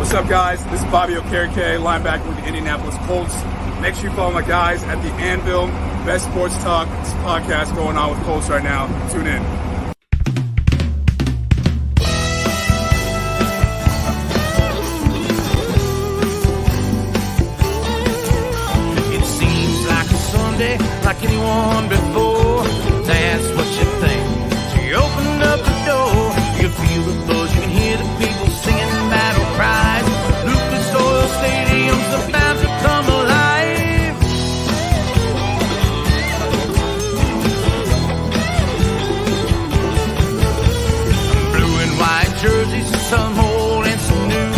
What's up, guys? This is Bobby Okereke, linebacker with the Indianapolis Colts. Make sure you follow my guys at the Anvil, best sports talk podcast going on with Colts right now. Tune in. It seems like a Sunday, like anyone before. That's what you think. So you open up the door, you feel the buzz, you can hear the people singing battle cries. Lucas Oil Stadium's about to come alive. Blue and white jerseys, some old and some new,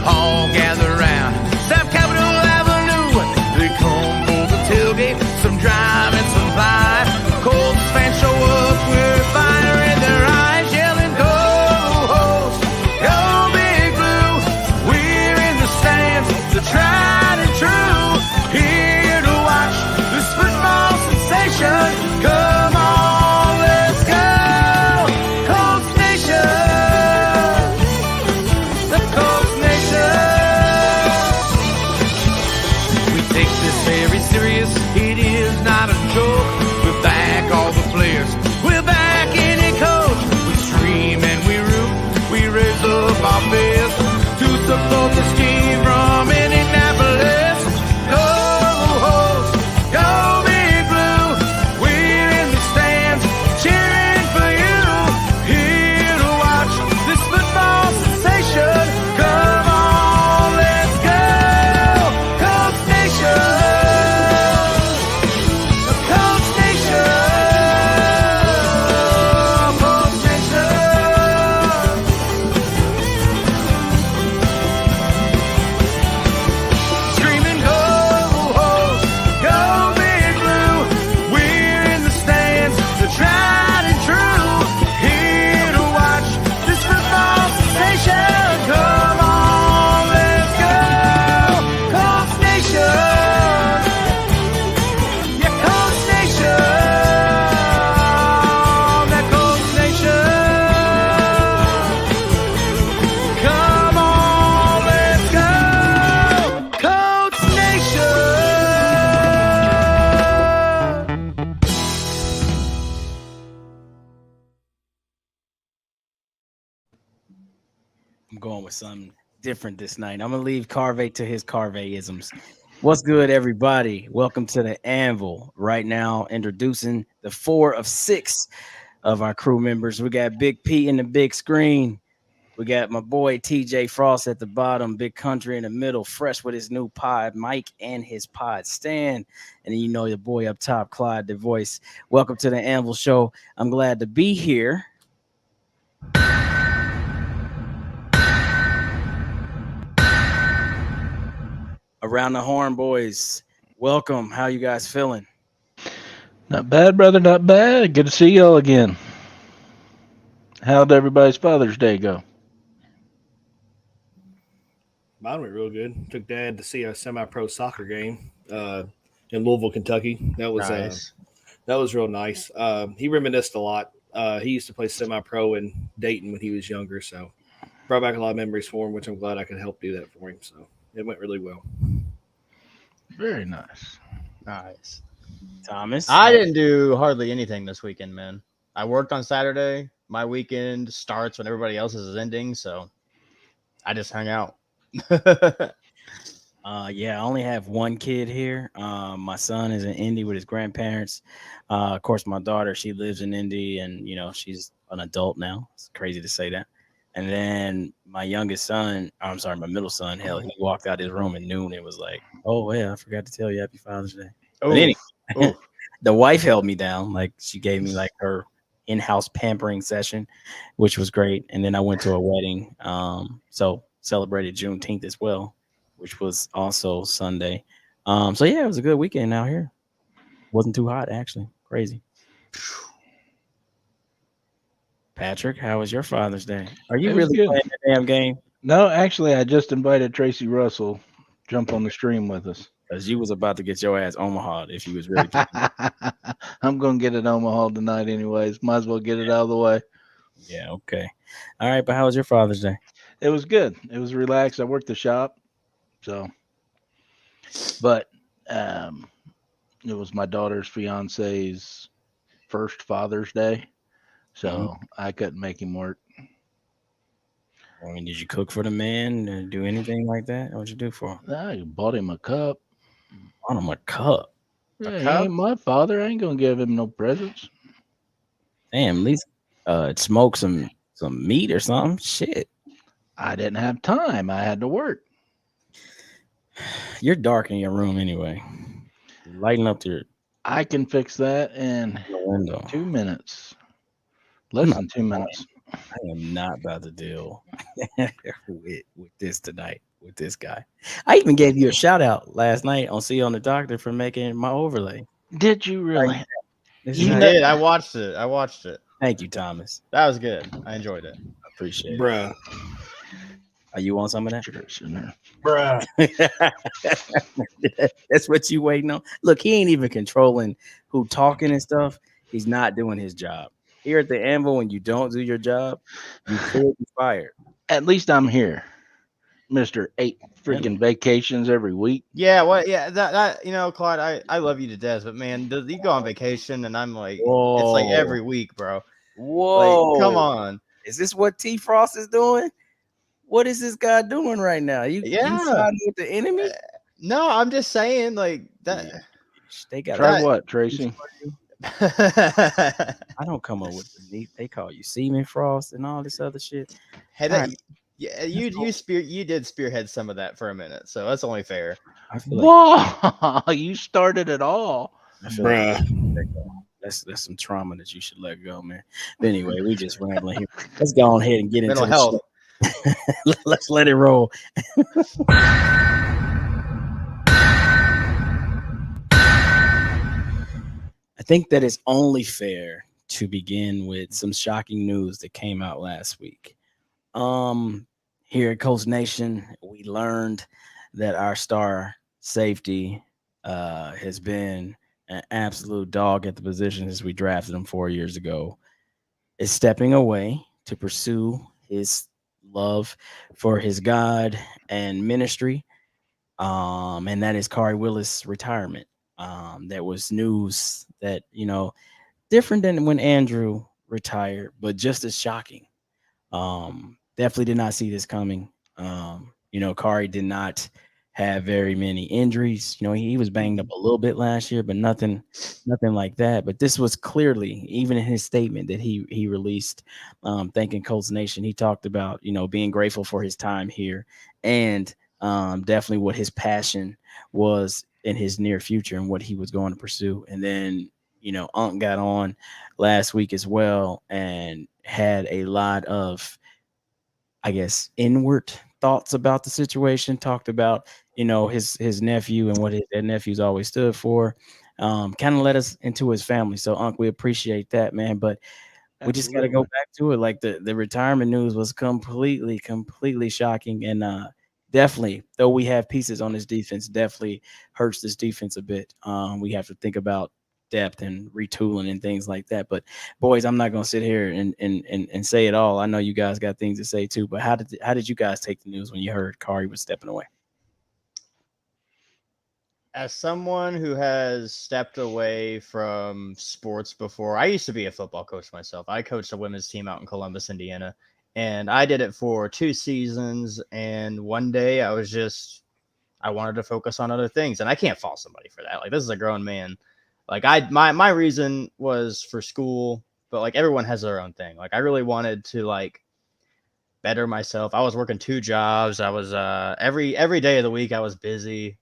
all gather round South Capitol Avenue. They come for the tailgate, some drive and some vibe. Colts fans show up with fire in their eyes, yelling, "Go Host, go Big Blue!" We're in the stands, the tried and true, here to watch this football sensation. Come on, let's go, Colts Nation, the Colts Nation. We take this very serious, it is not a joke. We're back, all the players, we're back in it, coach. We scream and we root, we raise up our fist to support this team from Indianapolis. Go Host, go Big Blue, we're in the stands cheering for you, here to watch this football sensation. Come on, let's go, Colts Nation, the Colts Nation, Colts Nation. Screaming, go Host, go Big Blue, we're in the stands, the tried and true, here to watch this football sensation. Come on, let's go, Colts Nation, yeah, Colts Nation, that Colts Nation. Come on, let's go, Colts Nation. I'm going with something different this night. I'm gonna leave Carvey to his Carvey-isms. What's good, everybody? Welcome to the Anvil. Right now, introducing the 4 of 6 of our crew members. We got Big P in the big screen. We got my boy TJ Frost at the bottom, Big Country in the middle, fresh with his new pod mic and his pod stand. And then you know your boy up top, Clyde the voice. Welcome to the Anvil Show. I'm glad to be here. Around the horn, boys. Welcome. How you guys feeling? Not bad, brother. Not bad. Good to see y'all again. How'd everybody's Father's Day go? Mine went real good. Took Dad to see a semi-pro soccer game in Louisville, Kentucky. That was real nice. He reminisced a lot. He used to play semi-pro in Dayton when he was younger, so brought back a lot of memories for him, which I'm glad I could help do that for him. So it went really well. Very nice. Nice. Thomas? I didn't do hardly anything this weekend, man. I worked on Saturday. My weekend starts when everybody else's is ending, so I just hung out. Yeah, I only have one kid here. My son is in Indy with his grandparents. Of course, my daughter, she lives in Indy, and you know she's an adult now. It's crazy to say that. And then my youngest son, my middle son, hell, he walked out his room at noon and was like, "Oh yeah, I forgot to tell you Happy Father's Day." But anyway, the wife held me down. Like she gave me like her in-house pampering session, which was great. And then I went to a wedding. So celebrated Juneteenth as well, which was also Sunday. So yeah, it was a good weekend out here. Wasn't too hot, actually. Crazy. Patrick, how was your Father's Day? Are you really playing the damn game? No, actually, I just invited Tracy Russell jump on the stream with us. Because you was about to get your ass Omaha if you was really. I'm going to get it Omaha tonight anyways. Might as well get it out of the way. Yeah, okay. All right, but how was your Father's Day? It was good. It was relaxed. I worked the shop, so. But it was my daughter's fiance's first Father's Day, so I couldn't make him work. I mean, did you cook for the man? Do anything like that? What'd you do for him? I bought him a cup. Bought him a cup. Yeah, he cup? ain't my father. I ain't gonna give him no presents. Damn, at least smoke some meat or something. Shit. I didn't have time. I had to work. You're dark in your room anyway. Lighten up your I can fix that in window. 2 minutes. Less than 2 minutes. I am not about to deal with this tonight, with this guy. I even gave you a shout out last night on See on the Doctor for making my overlay. Did you really? You did. I watched it. Thank you, Thomas. That was good. I enjoyed it. I appreciate Bruh. it. Are you on some of that? Bruh. That's what you waiting on. Look, he ain't even controlling who talking and stuff. He's not doing his job. Here at the Anvil, when you don't do your job, you could be fired. At least I'm here, Mister 8 freaking vacations every week. Yeah, well, yeah, that Clyde, I love you to death, but man, you go on vacation and I'm like, Whoa. It's like every week, bro. Whoa, Like, come on. Is this what T Frost is doing? What is this guy doing right now? You siding with the enemy? No, I'm just saying, like that. Yeah. They got Try what, Tracy? I don't come up with the neat. They call you Seaman Frost and all this other shit. Hey, Right. yeah, you did spearhead some of that for a minute, so that's only fair. I feel like Whoa, you started it all. Bruh. That's some trauma that you should let go, man. But anyway, we just rambling here. Let's go on ahead and get into Mental health. Let's let it roll. I think that it's only fair to begin with some shocking news that came out last week. Here at Coast Nation, we learned that our star safety has been an absolute dog at the position since we drafted him 4 years ago, is stepping away to pursue his love for his God and ministry. And that is K Willis' retirement. That was news that, different than when Andrew retired, but just as shocking. Definitely did not see this coming. Kari did not have very many injuries. He was banged up a little bit last year, but nothing like that. But this was clearly, even in his statement that he released, thanking Colts Nation, he talked about, being grateful for his time here and definitely what his passion was in his near future and what he was going to pursue. And then, Unc got on last week as well and had a lot of, I guess, inward thoughts about the situation, talked about, his nephew and what that nephew's always stood for, kind of led us into his family. So, Unc, we appreciate that, man. But we just got to go back to it. Like the retirement news was completely shocking. And definitely, though we have pieces on this defense, definitely hurts this defense a bit. We have to think about depth and retooling and things like that. But boys, I'm not gonna sit here and say it all. I know you guys got things to say too. But how did you guys take the news when you heard Kari was stepping away? As someone who has stepped away from sports before, I used to be a football coach myself. I coached a women's team out in Columbus, Indiana, and I did it for 2 seasons. And one day I wanted to focus on other things, and I can't fault somebody for that. Like, this is a grown man. Like, my reason was for school, but like everyone has their own thing. Like, I really wanted to like better myself. I was working 2 jobs. I was every day of the week I was busy.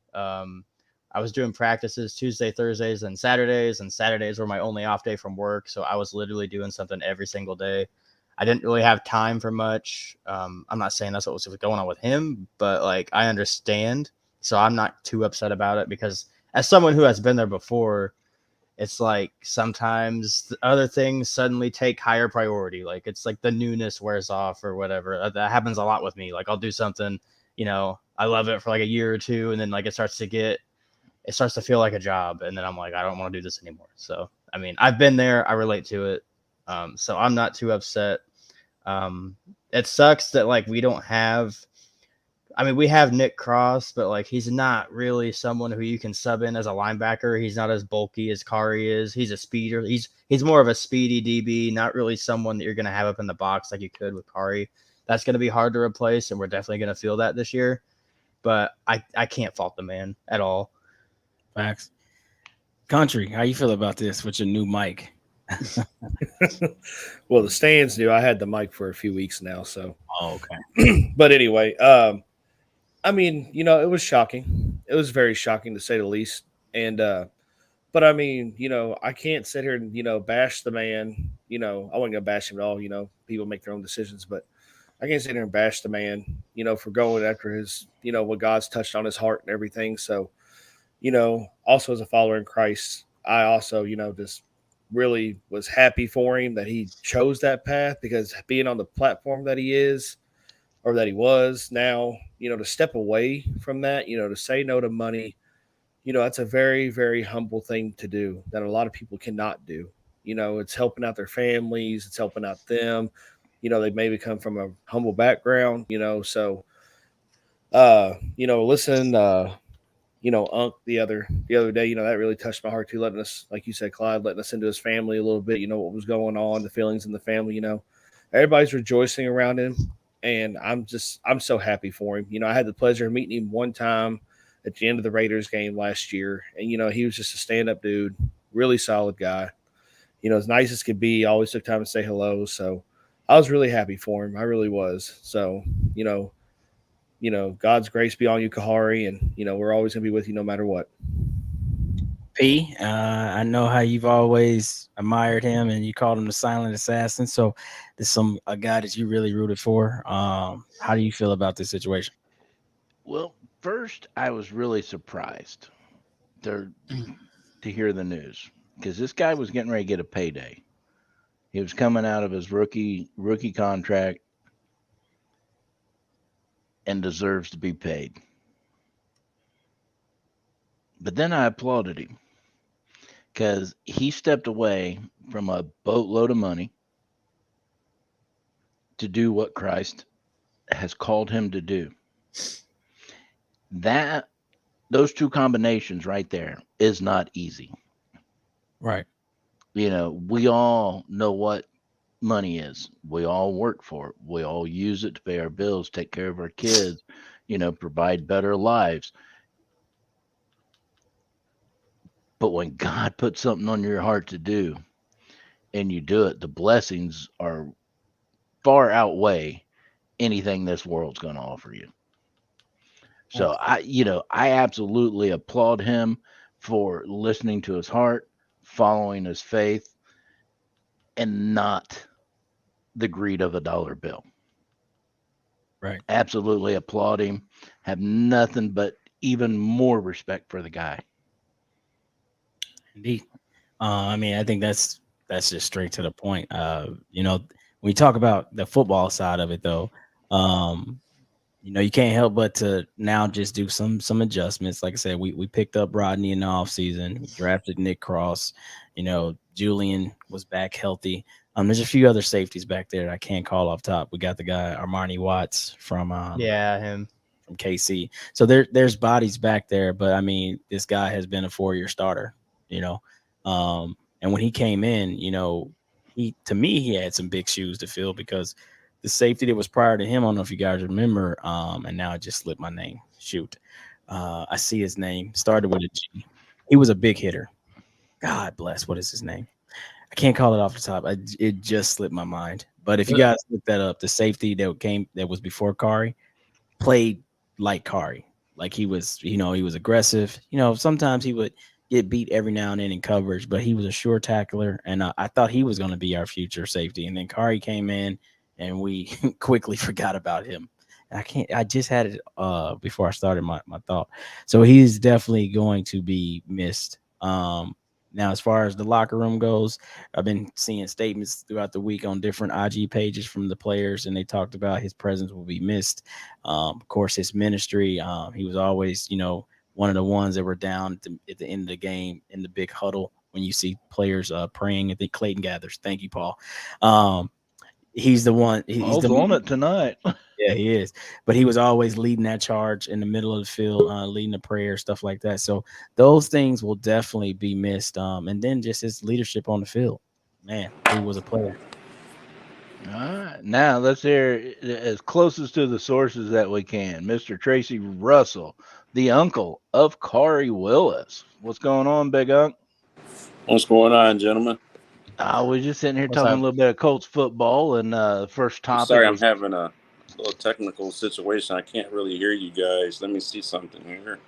I was doing practices Tuesday, Thursdays, and Saturdays were my only off day from work. So I was literally doing something every single day. I didn't really have time for much. I'm not saying that's what was going on with him, but like, I understand. So I'm not too upset about it, because as someone who has been there before, it's like sometimes the other things suddenly take higher priority. Like, it's like the newness wears off or whatever. That happens a lot with me. Like, I'll do something, I love it for like a year or 2, and then like it starts to feel like a job, and then I'm like, I don't want to do this anymore. So, I mean, I've been there. I relate to it. So I'm not too upset. It sucks that like we don't have. I mean, we have Nick Cross, but like he's not really someone who you can sub in as a linebacker. He's not as bulky as Kari is. He's a speeder. He's more of a speedy DB, not really someone that you're going to have up in the box like you could with Kari. That's going to be hard to replace, and we're definitely going to feel that this year. But I can't fault the man at all. Facts. Country, how you feel about this with your new mic? Well, the stands knew I had the mic for a few weeks now, so. Oh, okay. But anyway, I mean, you know, it was shocking. It was very shocking to say the least. And, but I mean, you know, I can't sit here and, you know, bash the man. You know, I wasn't going to bash him at all. You know, people make their own decisions, but I can't sit here and bash the man, you know, for going after his, you know, what God's touched on his heart and everything. So, you know, also as a follower in Christ, I also, you know, just really was happy for him that he chose that path, because being on the platform that he is, or that he was now, you know, to step away from that, you know, to say no to money, you know, that's a very, very humble thing to do that a lot of people cannot do. You know, it's helping out their families, it's helping out them. You know, they maybe come from a humble background, you know, so, you know, listen, you know, Unc the other day, you know, that really touched my heart too, letting us, like you said, Clyde, letting us into his family a little bit, you know, what was going on, the feelings in the family, you know, everybody's rejoicing around him. And I'm so happy for him. You know, I had the pleasure of meeting him one time at the end of the Raiders game last year. And, you know, he was just a stand-up dude, really solid guy. You know, as nice as could be, always took time to say hello. So I was really happy for him. I really was. So, you know, God's grace be on you, Kahari. And, you know, we're always going to be with you no matter what. P, I know how you've always admired him and you called him the silent assassin. So there's a guy that you really rooted for. How do you feel about this situation? Well, first, I was really surprised to hear the news, because this guy was getting ready to get a payday. He was coming out of his rookie contract and deserves to be paid. But then I applauded him, because he stepped away from a boatload of money to do what Christ has called him to do. Those two combinations right there is not easy. Right. You know, we all know what money is. We all work for it. We all use it to pay our bills, take care of our kids, you know, provide better lives. But when God puts something on your heart to do and you do it, the blessings are far outweigh anything this world's going to offer you. So I absolutely applaud him for listening to his heart, following his faith, and not the greed of a dollar bill. Right. Absolutely applaud him. Have nothing but even more respect for the guy. Indeed. I mean, I think that's just straight to the point. You know, when you talk about the football side of it, though, you know, you can't help but to now just do some adjustments. Like I said, we picked up Rodney in the offseason. We drafted Nick Cross. You know, Julian was back healthy. There's a few other safeties back there that I can't call off top. We got the guy Armani Watts from him from KC. So there's bodies back there, but I mean, this guy has been a 4-year starter. You know, and when he came in, you know, he had some big shoes to fill, because the safety that was prior to him, I don't know if you guys remember, and now I just slipped my name. Shoot. I see his name. Started with a G. He was a big hitter. God bless. What is his name? I can't call it off the top. It just slipped my mind. But if you guys look that up, the safety that was before Kari played like Kari. Like he was, you know, he was aggressive. You know, sometimes he would get beat every now and then in coverage, but he was a sure tackler. And I thought he was going to be our future safety. And then Kari came in, and we quickly forgot about him. I just had it before I started my thought. So he's definitely going to be missed. Now, as far as the locker room goes, I've been seeing statements throughout the week on different IG pages from the players, and they talked about his presence will be missed. Of course, his ministry. He was always, you know, one of the ones that were down at the end of the game in the big huddle when you see players praying. I think Clayton Gathers. Thank you, Paul. he's the one. He's Paul's the on it tonight. Yeah, he is. But he was always leading that charge in the middle of the field, leading the prayer, stuff like that. So those things will definitely be missed. And then just his leadership on the field. Man, he was a player. All right, now let's hear as closest to the sources that we can. Mr. Tracy Russell, the uncle of K Willis. What's going on, Big Unk? What's going on, gentlemen? We're just sitting here What's talking up? a little bit of Colts football, and first I'm topic sorry, I'm was having a little technical situation. I can't really hear you guys. Let me see something here.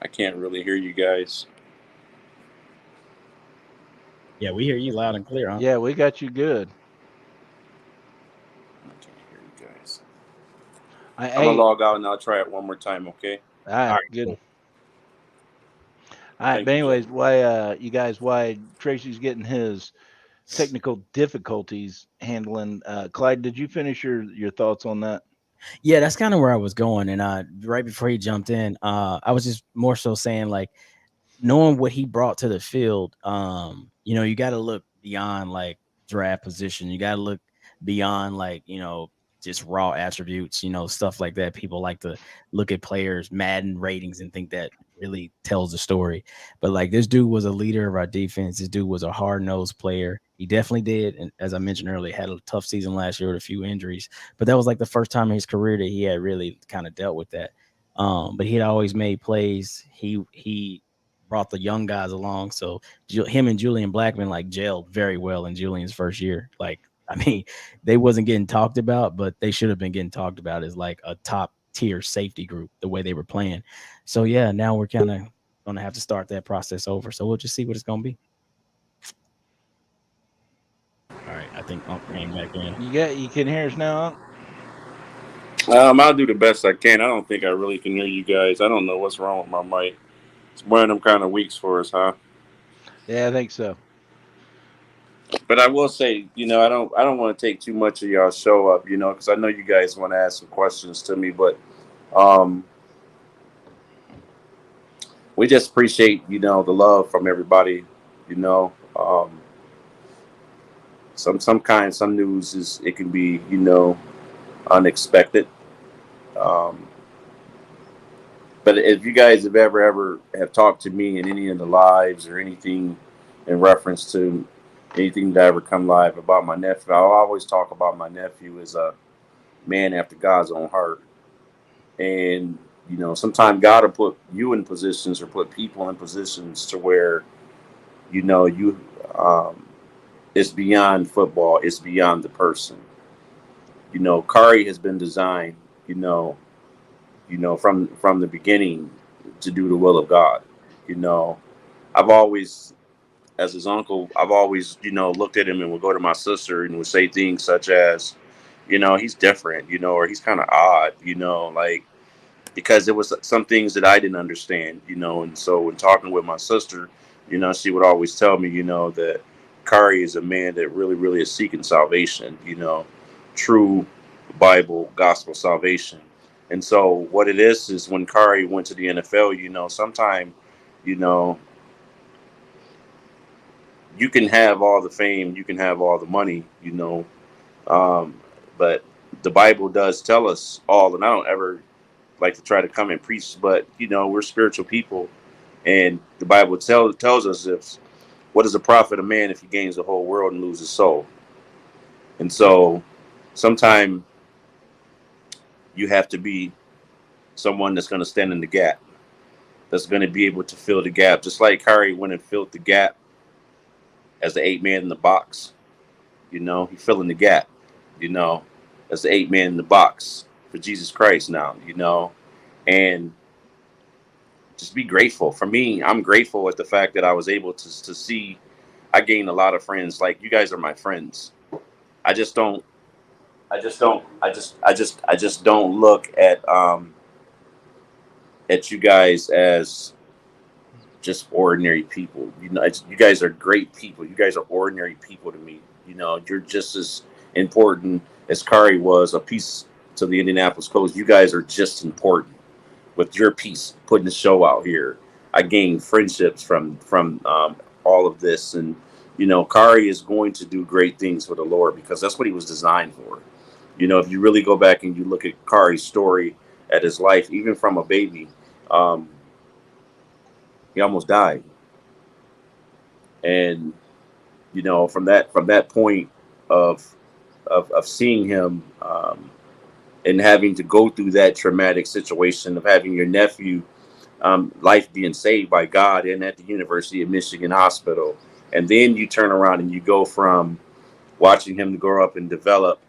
I can't really hear you guys. Yeah, we hear you loud and clear, huh? yeah, we got you good. I can't hear you guys. I, I'm gonna log out and I'll try it one more time, okay? all right, right, good. cool. All right, Thank but you, anyways, Joe. why Tracy's getting his technical difficulties handling. Clyde, did you finish your thoughts on that? Yeah, that's kind of where I was going. And right before he jumped in, I was just more so saying, like, knowing what he brought to the field, you got to look beyond like draft position. You got to look beyond like, just raw attributes, stuff like that. People like to look at players' Madden ratings and think that really tells the story. But like this dude was a leader of our defense. This dude was a hard-nosed player. He definitely did. And as I mentioned earlier, had a tough season last year with a few injuries. But that was like the first time in his career that he had really kind of dealt with that. But he had always made plays. He brought the young guys along. So him and Julian Blackman like gelled very well in Julian's first year. Like, I mean, they wasn't getting talked about, but they should have been getting talked about as like a top tier safety group, the way they were playing. So yeah, now we're kind of going to have to start that process over. So we'll just see what it's going to be. All right. I think Unc came back in. You can hear us now, Unc? I'll do the best I can. I don't think I really can hear you guys. I don't know what's wrong with my mic. It's one of them kind of weeks for us, huh? Yeah, I think so. But I will say, I don't want to take too much of y'all show up, because I know you guys want to ask some questions to me, but we just appreciate, the love from everybody, some news it can be, unexpected. But if you guys have ever have talked to me in any of the lives or anything in reference to anything that ever come live about my nephew, I always talk about my nephew as a man after God's own heart. And, sometimes God will put you in positions or put people in positions to where, it's beyond football. It's beyond the person. Kari has been designed, from the beginning to do the will of God. I've always, as his uncle, I've always, looked at him and would go to my sister and would say things such as, he's different, or he's kind of odd, like, because there was some things that I didn't understand, and so when talking with my sister, she would always tell me, that Kari is a man that really, really is seeking salvation, true Bible, gospel salvation. And so what it is when Kari went to the NFL, sometime, you can have all the fame, you can have all the money, but the Bible does tell us all, and I don't ever like to try to come and preach, but, we're spiritual people, and the Bible tells us what is the profit of man if he gains the whole world and loses his soul? And so sometimes you have to be someone that's going to stand in the gap, that's going to be able to fill the gap, just like Kari went and filled the gap as the 8 man in the box. He filling the gap, as the 8 man in the box for Jesus Christ now, and just be grateful. For me, I'm grateful at the fact that I was able to see, I gained a lot of friends. Like, you guys are my friends. I just don't look at you guys as just ordinary people. You guys are great people. You guys are ordinary people to me. You're just as important as Kari was a piece to the Indianapolis Colts. You guys are just important with your piece, putting the show out here. I gained friendships from all of this. And Kari is going to do great things for the Lord because that's what he was designed for. If you really go back and you look at Kari's story at his life, even from a baby, he almost died. And from that point of seeing him and having to go through that traumatic situation of having your nephew life being saved by God and at the University of Michigan Hospital, and then you turn around and you go from watching him grow up and develop,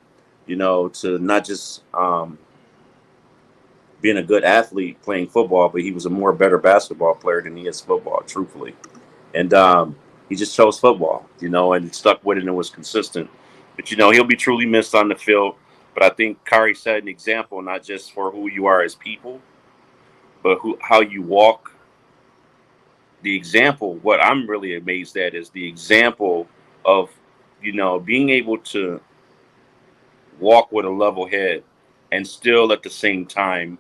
to not just being a good athlete playing football, but he was a more better basketball player than he is football, truthfully. And he just chose football, and stuck with it and was consistent. But, he'll be truly missed on the field. But I think Kari set an example, not just for who you are as people, but how you walk. The example, what I'm really amazed at is the example of, being able to walk with a level head and still at the same time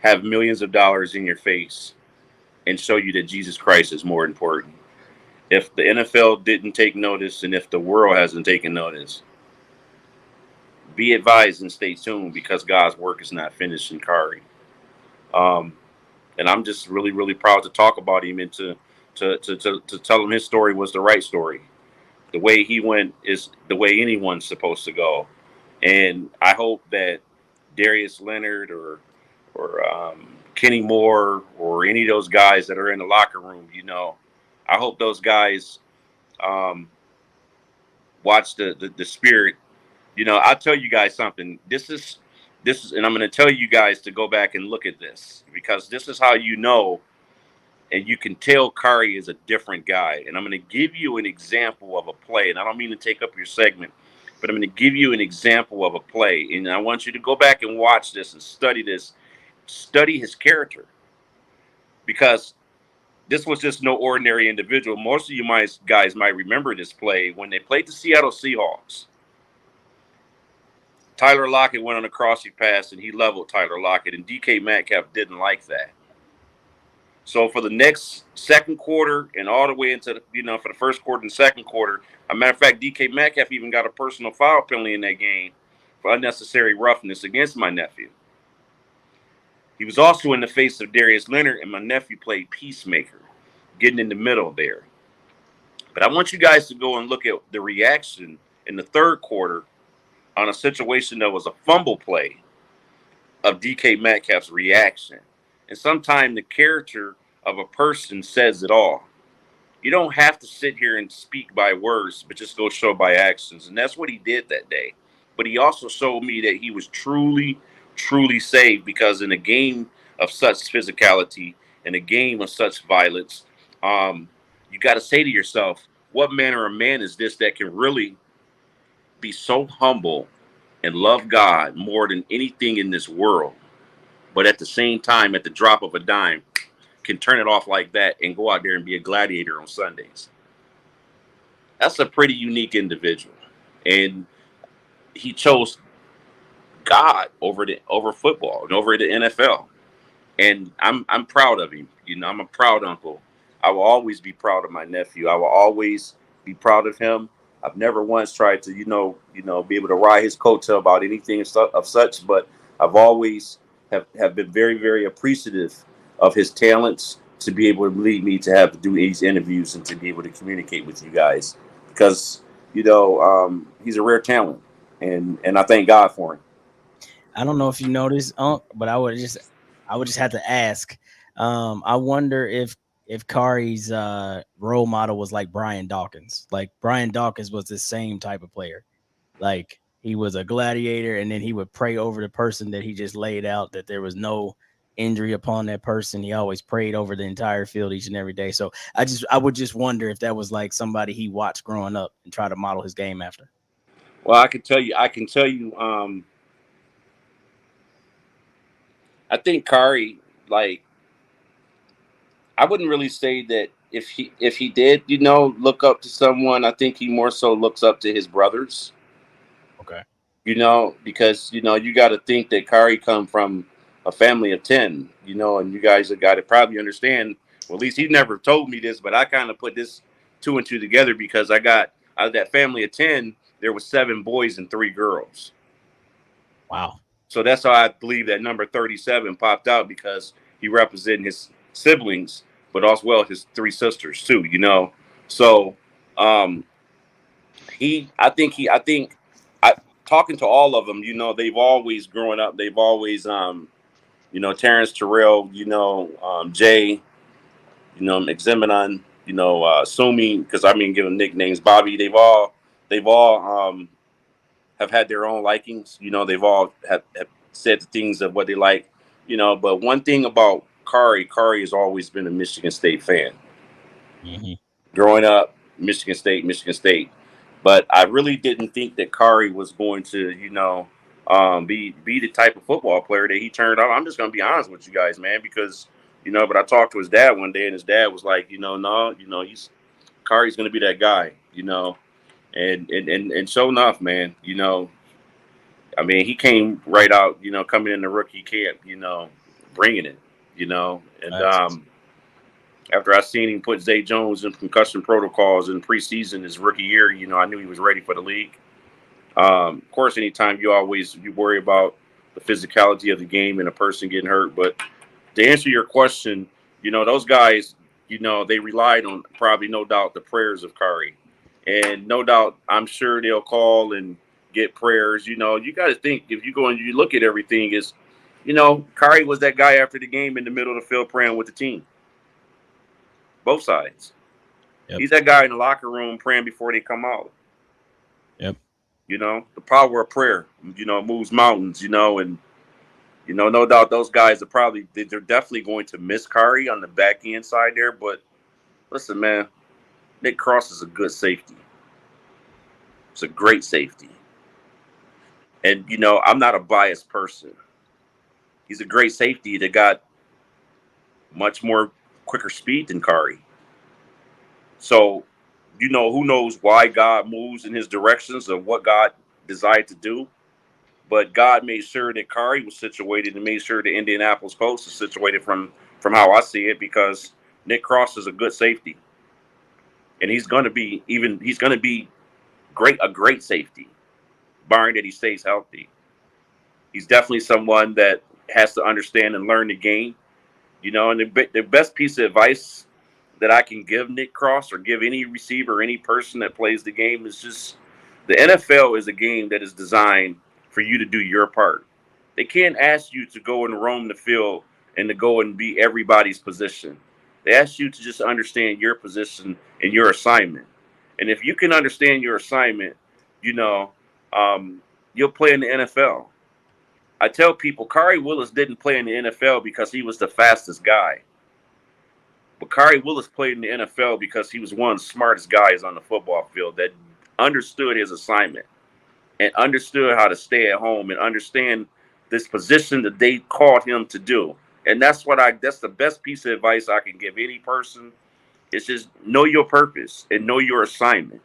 have millions of dollars in your face and show you that Jesus Christ is more important. If the NFL didn't take notice and if the world hasn't taken notice, be advised and stay tuned because God's work is not finished in Kari. And I'm just really, really proud to talk about him and to tell him his story was the right story. The way he went is the way anyone's supposed to go. And I hope that Darius Leonard or Kenny Moore or any of those guys that are in the locker room, I hope those guys watch the spirit. I'll tell you guys something. This is, and I'm going to tell you guys to go back and look at this because this is how and you can tell Kari is a different guy. And I'm going to give you an example of a play, and I don't mean to take up your segment, but I'm going to give you an example of a play, and I want you to go back and watch this and study his character, because this was just no ordinary individual. Most of you guys might remember this play when they played the Seattle Seahawks. Tyler Lockett went on a crossing pass, and he leveled Tyler Lockett, and DK Metcalf didn't like that. So for the next second quarter and all the way into, for the first quarter and second quarter, as a matter of fact, DK Metcalf even got a personal foul penalty in that game for unnecessary roughness against my nephew. He was also in the face of Darius Leonard, and my nephew played peacemaker, getting in the middle there. But I want you guys to go and look at the reaction in the third quarter on a situation that was a fumble play of DK Metcalf's reaction. And sometimes the character of a person says it all. You don't have to sit here and speak by words, but just go show by actions. And that's what he did that day. But he also showed me that he was truly, truly saved, because in a game of such physicality, in a game of such violence, you got to say to yourself, what manner of man is this that can really be so humble and love God more than anything in this world, but at the same time, at the drop of a dime, can turn it off like that and go out there and be a gladiator on Sundays? That's a pretty unique individual. And he chose God over football and over the NFL. And I'm proud of him. I'm a proud uncle. I will always be proud of my nephew. I will always be proud of him. I've never once tried to, be able to ride his coattail about anything of such, but I've always have been very, very appreciative of his talents to be able to lead me to have to do these interviews and to be able to communicate with you guys, because, he's a rare talent, and I thank God for him. I don't know if you noticed, but I would just have to ask. I wonder if Kari's role model was like Brian Dawkins. Like Brian Dawkins was the same type of player. Like he was a gladiator, and then he would pray over the person that he just laid out, that there was no injury upon that person. He always prayed over the entire field each and every day. So I would just wonder if that was like somebody he watched growing up and try to model his game after. Well, I can tell you, I think Kari, like, I wouldn't really say that if he did, look up to someone, I think he more so looks up to his brothers. Okay. Because, you got to think that Kari come from a family of 10, you know, and you guys have got to probably understand. Well, at least he never told me this, but I kind of put this 2 and 2 together because I got out of that family of 10, there was 7 boys and 3 girls. Wow. So that's how I believe that number 37 popped out, because he represented his siblings, but also well his 3 sisters too, you know. So I think talking to all of them, you know, they've always growing up, they've always you know, Terrence Terrell, you know, Jay, you know, Examinon, you know, Sumi, because I mean, give them nicknames, Bobby. They've all have had their own likings. You know, they've all have said the things of what they like. You know, but one thing about Kari has always been a Michigan State fan. Mm-hmm. Growing up, Michigan State. But I really didn't think that Kari was going to, you know, be the type of football player that he turned out. I'm just going to be honest with you guys, man, because, you know, but I talked to his dad one day, and his dad was like, you know, no, you know, Kari's going to be that guy, you know, and sure enough, man, you know, I mean, he came right out, you know, coming in the rookie camp, you know, bringing it, you know, and after I seen him put Zay Jones in concussion protocols in preseason his rookie year, you know, I knew he was ready for the league. Of course, anytime you worry about the physicality of the game and a person getting hurt. But to answer your question, you know, those guys, you know, they relied on probably no doubt the prayers of Kari. And no doubt, I'm sure they'll call and get prayers. You know, you got to think, if you go and you look at everything, is, you know, Kari was that guy after the game in the middle of the field praying with the team. Both sides. Yep. He's that guy in the locker room praying before they come out. Yep. You know, the power of prayer, you know, moves mountains, you know, and, you know, no doubt those guys they're definitely going to miss Kari on the back end side there. But listen, man, Nick Cross is a good safety. It's a great safety. And, you know, I'm not a biased person. He's a great safety that got much more quicker speed than Kari. So, you know, who knows why God moves in his directions of what God desired to do. But God made sure that Kari was situated and made sure the Indianapolis Colts is situated from how I see it, because Nick Cross is a good safety. And he's going to be a great safety, barring that he stays healthy. He's definitely someone that has to understand and learn the game. You know, and the best piece of advice that I can give Nick Cross, or give any receiver, any person that plays the game, is just, the NFL is a game that is designed for you to do your part. They can't ask you to go and roam the field and to go and be everybody's position. They ask you to just understand your position and your assignment. And if you can understand your assignment, you know, you'll play in the NFL. I tell people, K Willis didn't play in the NFL because he was the fastest guy. But K Willis played in the NFL because he was one of the smartest guys on the football field that understood his assignment and understood how to stay at home and understand this position that they called him to do. And that's the best piece of advice I can give any person. It's just know your purpose and know your assignment.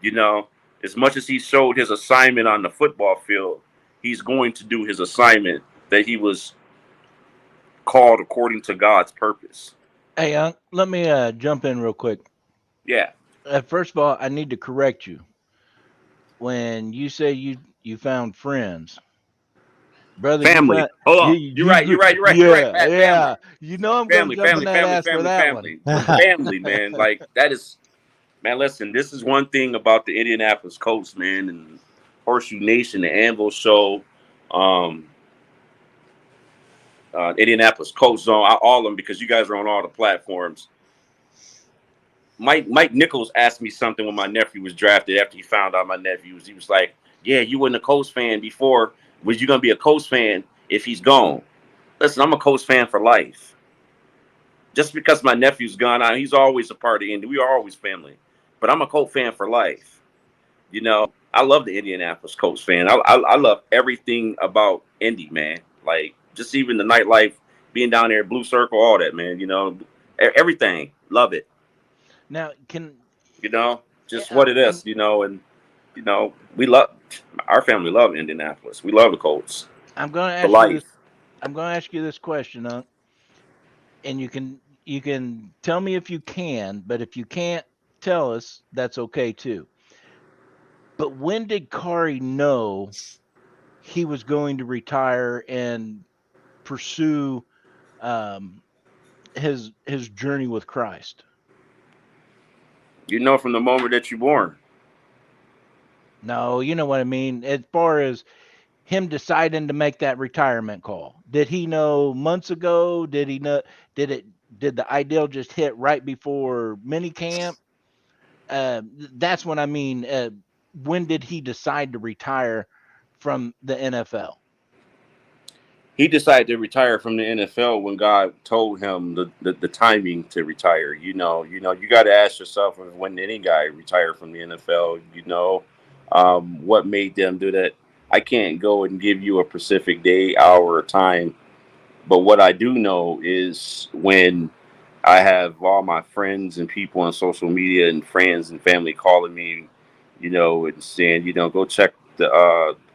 You know, as much as he showed his assignment on the football field, he's going to do his assignment that he was called according to God's purpose. Hey, let me jump in real quick. Yeah. First of all, I need to correct you. When you say you found friends, brother, family. Hold on. You're right. Yeah. You know I'm going to jump in that ass for that one. Family, man. Like, that is, man, listen, this is one thing about the Indianapolis Colts, man, and Horseshoe Nation, the Anvil Show, Indianapolis Colts Zone, all of them, because you guys are on all the platforms. Mike Nichols asked me something when my nephew was drafted. After he found out my nephew he was like, yeah, you weren't a Colts fan before. Was you going to be a Colts fan if he's gone? Listen, I'm a Colts fan for life. Just because my nephew's gone, he's always a part of Indy. We are always family. But I'm a Colts fan for life. You know, I love the Indianapolis Colts fan. I love everything about Indy, man. Like, just even the nightlife, being down there, Blue Circle, all that, man. You know, everything. Love it. Now, just what it is, you know, and, you know, our family love Indianapolis. We love the Colts. I'm going to ask you this. I'm going to ask you this question, and you can tell me if you can, but if you can't tell us, that's okay too. But when did Kari know he was going to retire and pursue um, his journey with Christ? You know, from the moment that you're born. No, you know what I mean. As far as him deciding to make that retirement call, did he know months ago? Did he know? Did it? Did the ideal just hit right before minicamp? That's what I mean. When did he decide to retire from the NFL? He decided to retire from the NFL when God told him the timing to retire. You got to ask yourself, when did any guy retire from the NFL? What made them do that? I can't go and give you a specific day, hour, or time. But what I do know is when I have all my friends and people on social media and friends and family calling me, and saying, go check the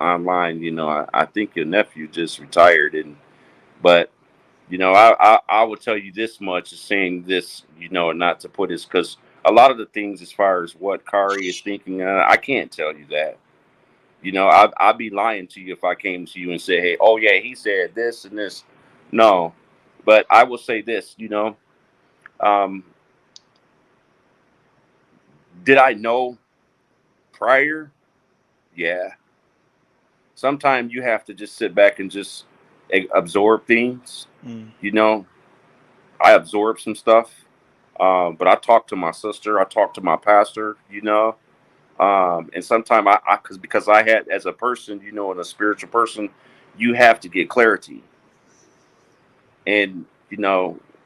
online. I think your nephew just retired, but I would tell you this much, is saying this, not to put this, because a lot of the things as far as what Kari is thinking, I can't tell you that. I'd be lying to you if I came to you and said, hey, oh yeah, he said this and this. No, but I will say this, um, did I know prior? Yeah. Sometimes you have to just sit back and just absorb things. I absorb some stuff. But I talk to my sister, I talk to my pastor, and sometimes because I had, as a person, and a spiritual person, you have to get clarity. And,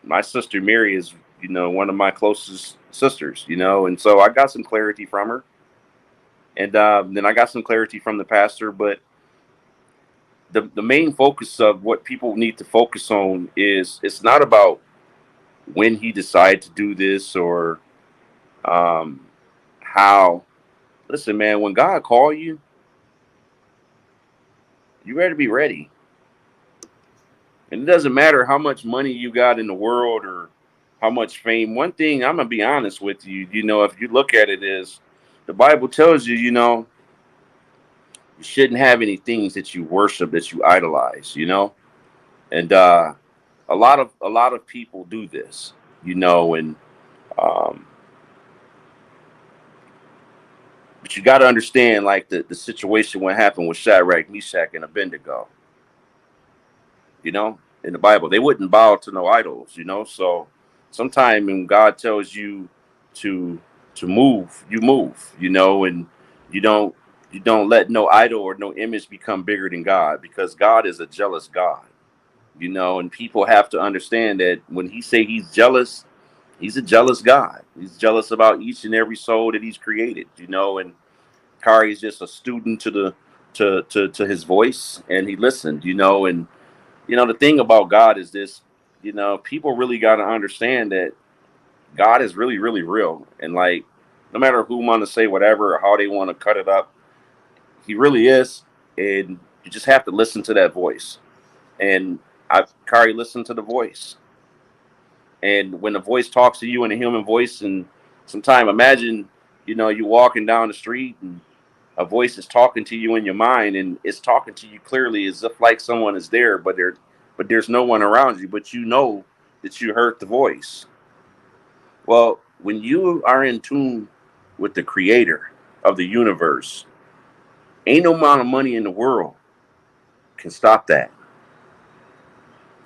my sister Mary is, one of my closest sisters, and so I got some clarity from her. And then I got some clarity from the pastor. But the main focus of what people need to focus on is, it's not about when he decided to do this or how. Listen, man, when God call you, you better be ready. And it doesn't matter how much money you got in the world or how much fame. One thing, I'm going to be honest with you, if you look at it, is the Bible tells you, you shouldn't have any things that you worship, that you idolize, and a lot of people do this, and but you got to understand, like, the situation, what happened with Shadrach, Meshach, and Abednego. In the Bible, they wouldn't bow to no idols. So sometime when God tells you to move, you move. And you don't let no idol or no image become bigger than God, because God is a jealous God. And people have to understand that when He say He's jealous, He's a jealous God. He's jealous about each and every soul that He's created. And Kari is just a student to His voice, and he listened. And the thing about God is this. People really got to understand that God is really, really real, and, like, no matter who want to say whatever or how they want to cut it up, He really is, and you just have to listen to that voice. And Kari listened to the voice. And when the voice talks to you in a human voice, and sometimes imagine, you walking down the street and a voice is talking to you in your mind, and it's talking to you clearly as if like someone is there, but there's no one around you, but you know that you heard the voice. Well, when you are in tune with the creator of the universe, ain't no amount of money in the world can stop that.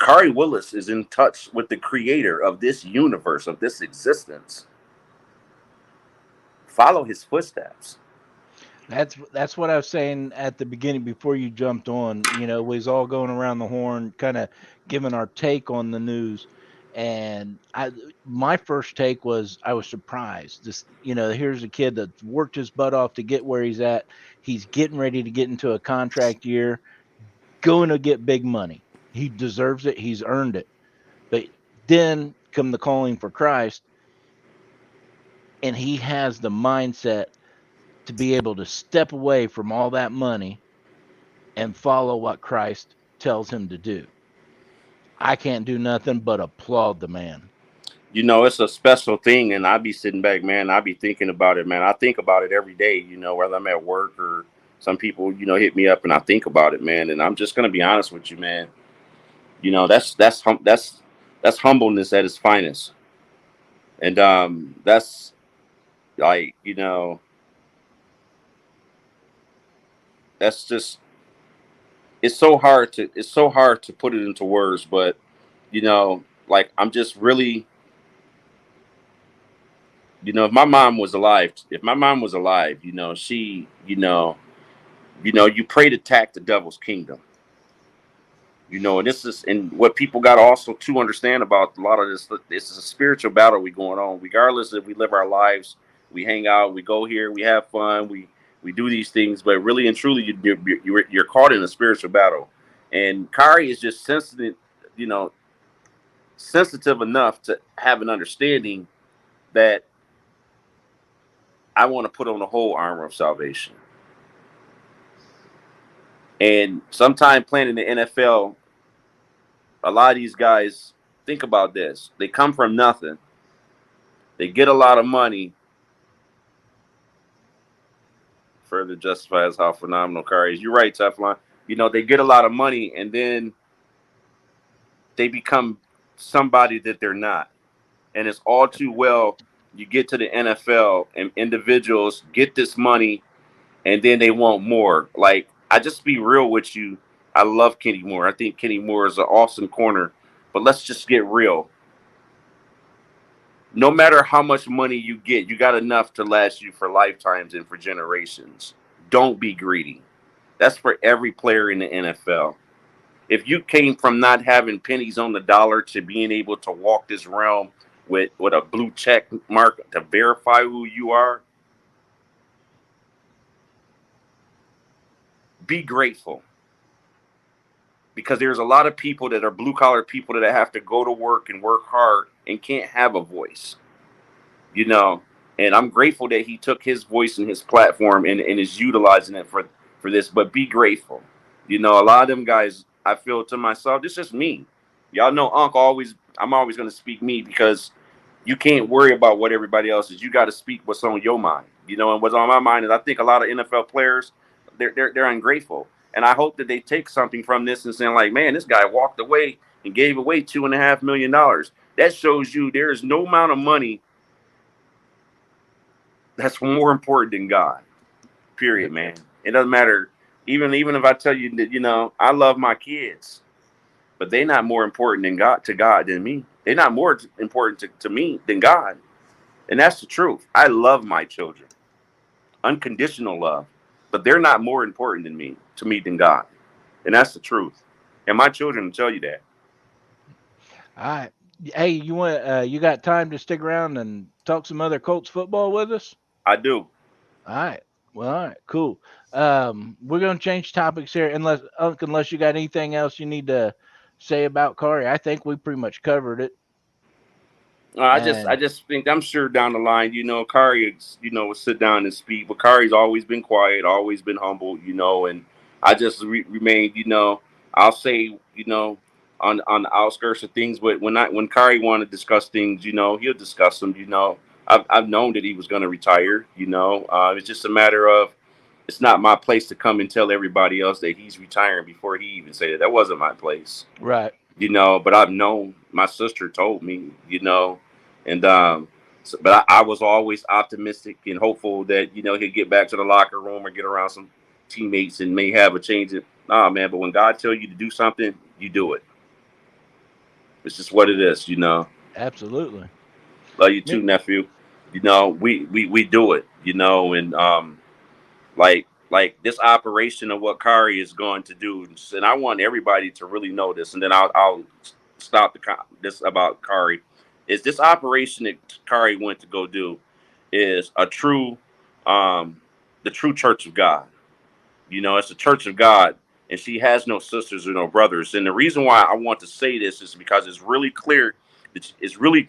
K Willis is in touch with the creator of this universe, of this existence. Follow his footsteps. That's what I was saying at the beginning before you jumped on. We was all going around the horn, kind of giving our take on the news. And my first take was, I was surprised. This, here's a kid that's worked his butt off to get where he's at. He's getting ready to get into a contract year, going to get big money. He deserves it. He's earned it. But then come the calling for Christ, and he has the mindset to be able to step away from all that money and follow what Christ tells him to do. I can't do nothing but applaud the man. You know, it's a special thing, and I be sitting back, man. I be thinking about it, man. I think about it every day, you know, whether I'm at work or some people, you know, hit me up and I think about it, man. And I'm just gonna be honest with you, man. You know, that's humbleness at its finest, and that's like, you know, that's just it's so hard to put it into words, but you know, like I'm just really, you know, if my mom was alive, you know, she, you pray to attack the devil's kingdom. You know, and this is, and what people got to also to understand about a lot of this is a spiritual battle we going on. Regardless if we live our lives, we hang out, we go here, we have fun, we do these things, but really and truly, you're caught in a spiritual battle. And Kari is just sensitive, you know, sensitive enough to have an understanding that I want to put on the whole armor of salvation. And sometime playing in the NFL, a lot of these guys, think about this. They come from nothing. They get a lot of money. Further justifies how phenomenal Kari is. You're right, Teflon. You know, they get a lot of money and then they become somebody that they're not. And it's all too well, you get to the NFL and individuals get this money and then they want more. Like, I just be real with you. I love Kenny Moore. I think Kenny Moore is an awesome corner. But let's just get real. No matter how much money you get, you got enough to last you for lifetimes and for generations. Don't be greedy. That's for every player in the NFL. If you came from not having pennies on the dollar to being able to walk this realm with a blue check mark to verify who you are, be grateful. Because there's a lot of people that are blue collar people that have to go to work and work hard and can't have a voice, you know. And I'm grateful that he took his voice and his platform and is utilizing it for this. But be grateful. You know, a lot of them guys, I feel to myself, this is just me. Y'all know I'm always going to speak me because you can't worry about what everybody else is. You got to speak what's on your mind, you know. And what's on my mind is I think a lot of NFL players, they're ungrateful. And I hope that they take something from this and saying like, man, this guy walked away and gave away $2.5 million. That shows you there is no amount of money that's more important than God. Period, man. It doesn't matter. Even if I tell you that, you know, I love my kids, but they're not more important to God than me. They're not more important to me than God. And that's the truth. I love my children. Unconditional love. But they're not more important to me than God. And that's the truth. And my children will tell you that. All right. Hey, you got time to stick around and talk some other Colts football with us? I do. All right. Well, all right, cool. We're gonna change topics here, unless you got anything else you need to say about Kari. I think we pretty much covered it. I just think, I'm sure down the line, you know, Kari, you know, will sit down and speak, but Kari's always been quiet, always been humble, you know, and I just remain, you know, I'll say, you know, on the outskirts of things, but when Kari want to discuss things, you know, he'll discuss them, you know. I've known that he was going to retire, you know. It's just a matter of, it's not my place to come and tell everybody else that he's retiring before he even said it. That wasn't my place. Right. You know, but I've known, my sister told me, you know, and but I was always optimistic and hopeful that, you know, he'd get back to the locker room or get around some teammates and may have a change. Nah, man, but when God tells you to do something, you do it. It's just what it is, you know. Absolutely. Love you too, nephew. You know, we do it, you know, and like this operation of what Kari is going to do, and I want everybody to really know this, and then I'll stop this about Kari. Is this operation that Kari went to go do is a true, the true Church of God. You know, it's the Church of God, and she has no sisters or no brothers. And the reason why I want to say this is because it's really clear, it's really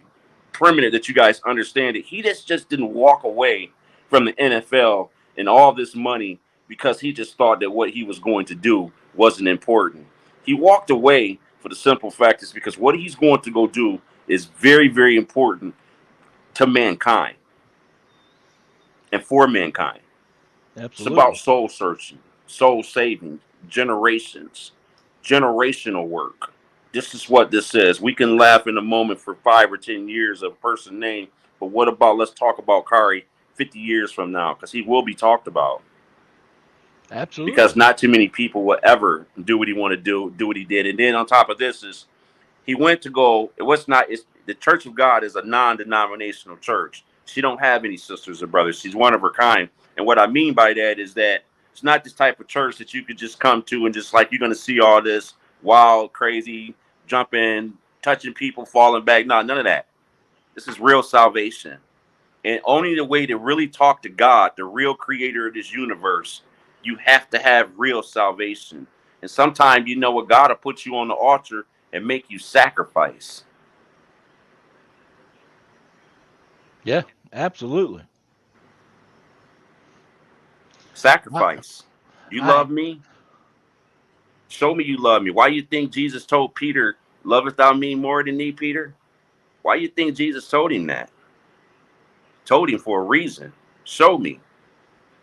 permanent that you guys understand it. He just didn't walk away from the NFL and all this money because he just thought that what he was going to do wasn't important. He walked away for the simple fact is because what he's going to go do is very, very important to mankind and for mankind. Absolutely. It's about soul searching, soul saving, generational work. This is what this is. We can laugh in a moment for 5 or 10 years of a person name, but what about, let's talk about Kari 50 years from now, because he will be talked about. Absolutely. Because not too many people will ever do what he want to do what he did. And then on top of this is he went to go, the Church of God is a non-denominational church. She don't have any sisters or brothers. She's one of her kind. And what I mean by that is that it's not this type of church that you could just come to and just like you're going to see all this wild, crazy, jumping, touching people, falling back. No, none of that. This is real salvation. And only the way to really talk to God, the real creator of this universe, you have to have real salvation. And sometimes, you know what, God will put you on the altar and make you sacrifice. Yeah, absolutely. Sacrifice. You love me? Show me you love me. Why you think Jesus told Peter, lovest thou me more than thee, Peter? Why you think Jesus told him that? Told him for a reason. Show me.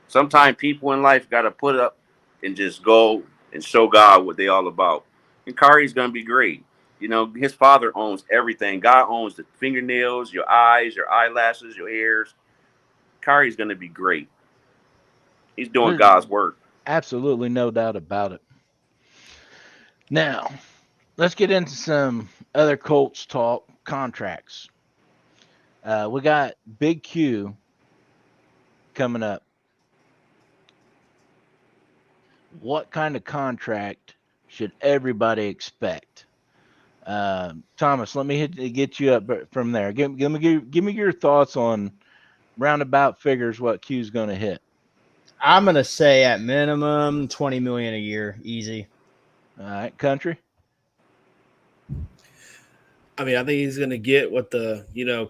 Sometimes people in life got to put up and just go and show God what they all about. And Kari's going to be great. You know, his father owns everything. God owns the fingernails, your eyes, your eyelashes, your hairs. Kari's going to be great. He's doing God's work. Absolutely no doubt about it. Now, let's get into some other Colts talk, contracts. We got Big Q coming up. What kind of contract should everybody expect? Thomas, let me get you up from there. Give me your thoughts on roundabout figures what Q's going to hit. I'm going to say at minimum 20 million a year, easy. All right, Country. I mean, I think he's going to get what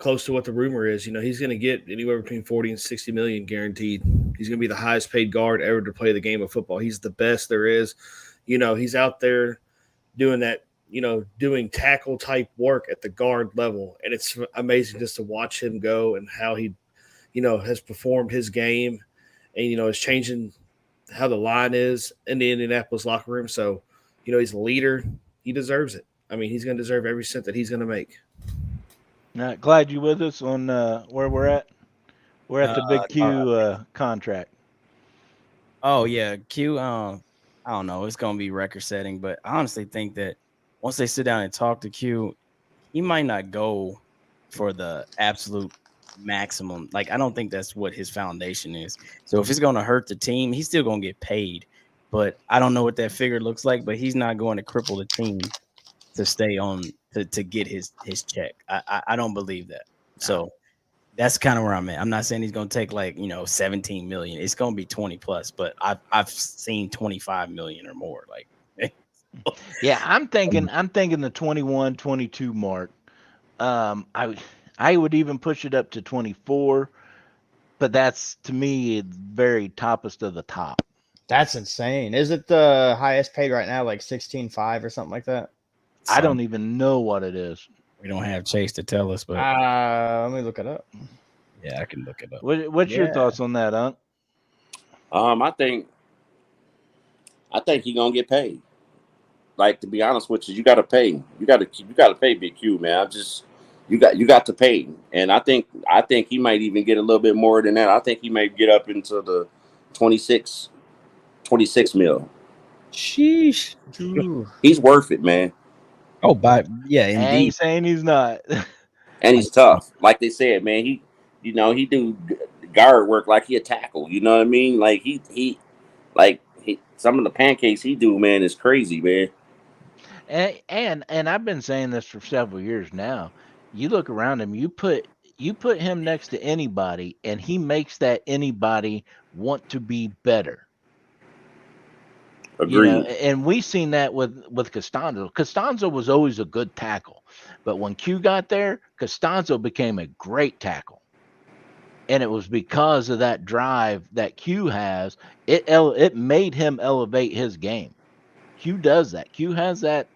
close to what the rumor is. You know, he's going to get anywhere between 40 and 60 million guaranteed. He's going to be the highest paid guard ever to play the game of football. He's the best there is. You know, he's out there doing that, doing tackle type work at the guard level. And it's amazing just to watch him go and how he, has performed his game and, is changing how the line is in the Indianapolis locker room. So, he's a leader. He deserves it. I mean, he's going to deserve every cent that he's going to make. Glad you with us on where we're at. We're at the Big Q contract. Oh, yeah. Q, I don't know. It's going to be record setting, but I honestly think that once they sit down and talk to Q, he might not go for the absolute maximum. Like, I don't think that's what his foundation is. So if it's going to hurt the team, he's still going to get paid. But I don't know what that figure looks like, but he's not going to cripple the team to stay on to get his check. I don't believe that. So that's kind of where I'm at. I'm not saying he's going to take 17 million. It's going to be 20 plus, but I've seen 25 million or more. Yeah, I'm thinking the 21, 22 mark. I would even push it up to 24, but that's to me very toppest of the top. That's insane. Is it the highest paid right now, like 16.5 or something like that? I don't even know what it is. We don't have Chase to tell us, but let me look it up. Yeah, I can look it up. What's your thoughts on that, Unc? I think he's gonna get paid. Like, to be honest with you, you gotta pay. You gotta pay Big Q, man. You got to pay. And I think he might even get a little bit more than that. I think he may get up into the 26 mil. Sheesh. He's worth it, man. Oh, yeah, indeed. I ain't saying he's not. And he's tough. Like they said, man, he do guard work like he a tackle. You know what I mean? Like he some of the pancakes he do, man, is crazy, man. And I've been saying this for several years now. You look around him, you put him next to anybody, and he makes that anybody want to be better. Agreed. And we've seen that with Costanzo. Costanzo was always a good tackle, but when Q got there, Costanzo became a great tackle, and it was because of that drive that Q has. It made him elevate his game. Q does that. Q has that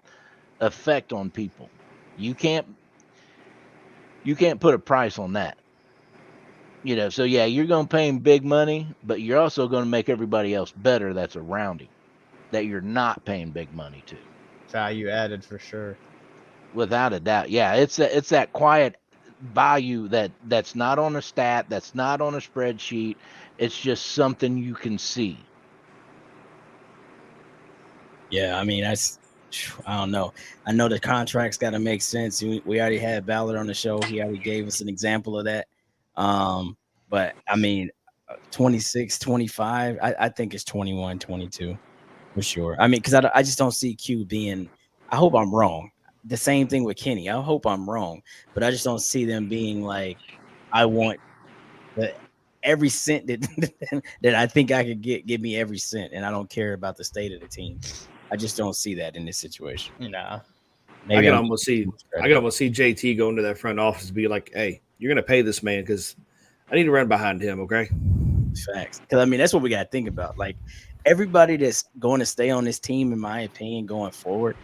effect on people. You can't put a price on that. So yeah, you're going to pay him big money, but you're also going to make everybody else better that's around him that you're not paying big money to. Value added for sure. Without a doubt. Yeah, it's that quiet value that's not on a stat, that's not on a spreadsheet. It's just something you can see. Yeah, I mean, I don't know. I know the contract's got to make sense. We already had Ballard on the show. He already gave us an example of that. But I mean, 26, 25, I think it's 21, 22 for sure. I mean, because I just don't see Q being, I hope I'm wrong. The same thing with Kenny. I hope I'm wrong, but I just don't see them being like, I want every cent that I think I could give me every cent, and I don't care about the state of the team. I just don't see that in this situation. Nah. I can almost see JT go into that front office and be like, "Hey, you're going to pay this man because I need to run behind him." Okay. Facts. Because I mean, that's what we got to think about. Like everybody that's going to stay on this team, in my opinion, going forward,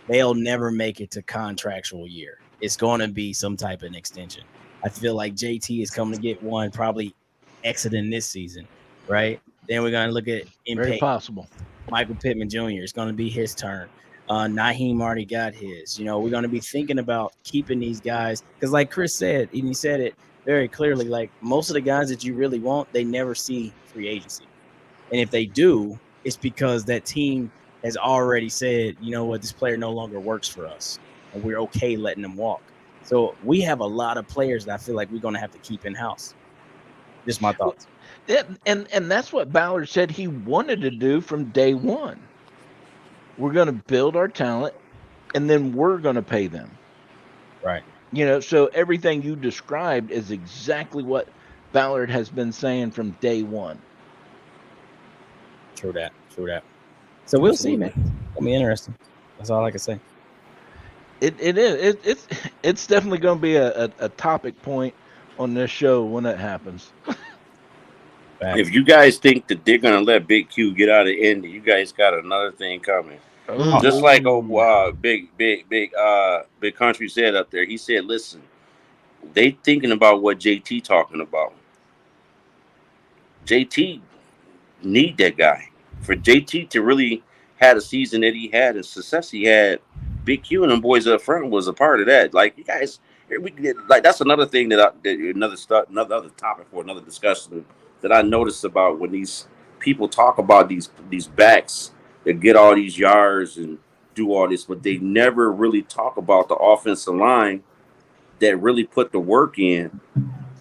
they'll never make it to contractual year. It's going to be some type of an extension. I feel like JT is coming to get one, probably exiting this season, right? Then we're going to look at very possible. Michael Pittman Jr. It's going to be his turn. Naheem already got his. We're going to be thinking about keeping these guys because, like Chris said, and he said it very clearly, like most of the guys that you really want, they never see free agency. And if they do, it's because that team has already said, you know what, this player no longer works for us, and we're okay letting them walk. So we have a lot of players that I feel like we're going to have to keep in-house. Just my thoughts. And that's what Ballard said he wanted to do from day one. We're going to build our talent, and then we're going to pay them. Right. So everything you described is exactly what Ballard has been saying from day one. True that. So we'll see, man. It'll be interesting. That's all I can say. It is. It's definitely going to be a topic point on this show when it happens. If you guys think that they're going to let Big Q get out of Indy, you guys got another thing coming. Just like Big Country said up there, he said, "Listen, they thinking about what JT talking about. JT need that guy for JT to really had a season that he had and success he had. Big Q and them boys up front was a part of that. Like you guys, that's another thing that another topic for another discussion that I noticed about when these people talk about these backs that get all these yards and do all this, but they never really talk about the offensive line that really put the work in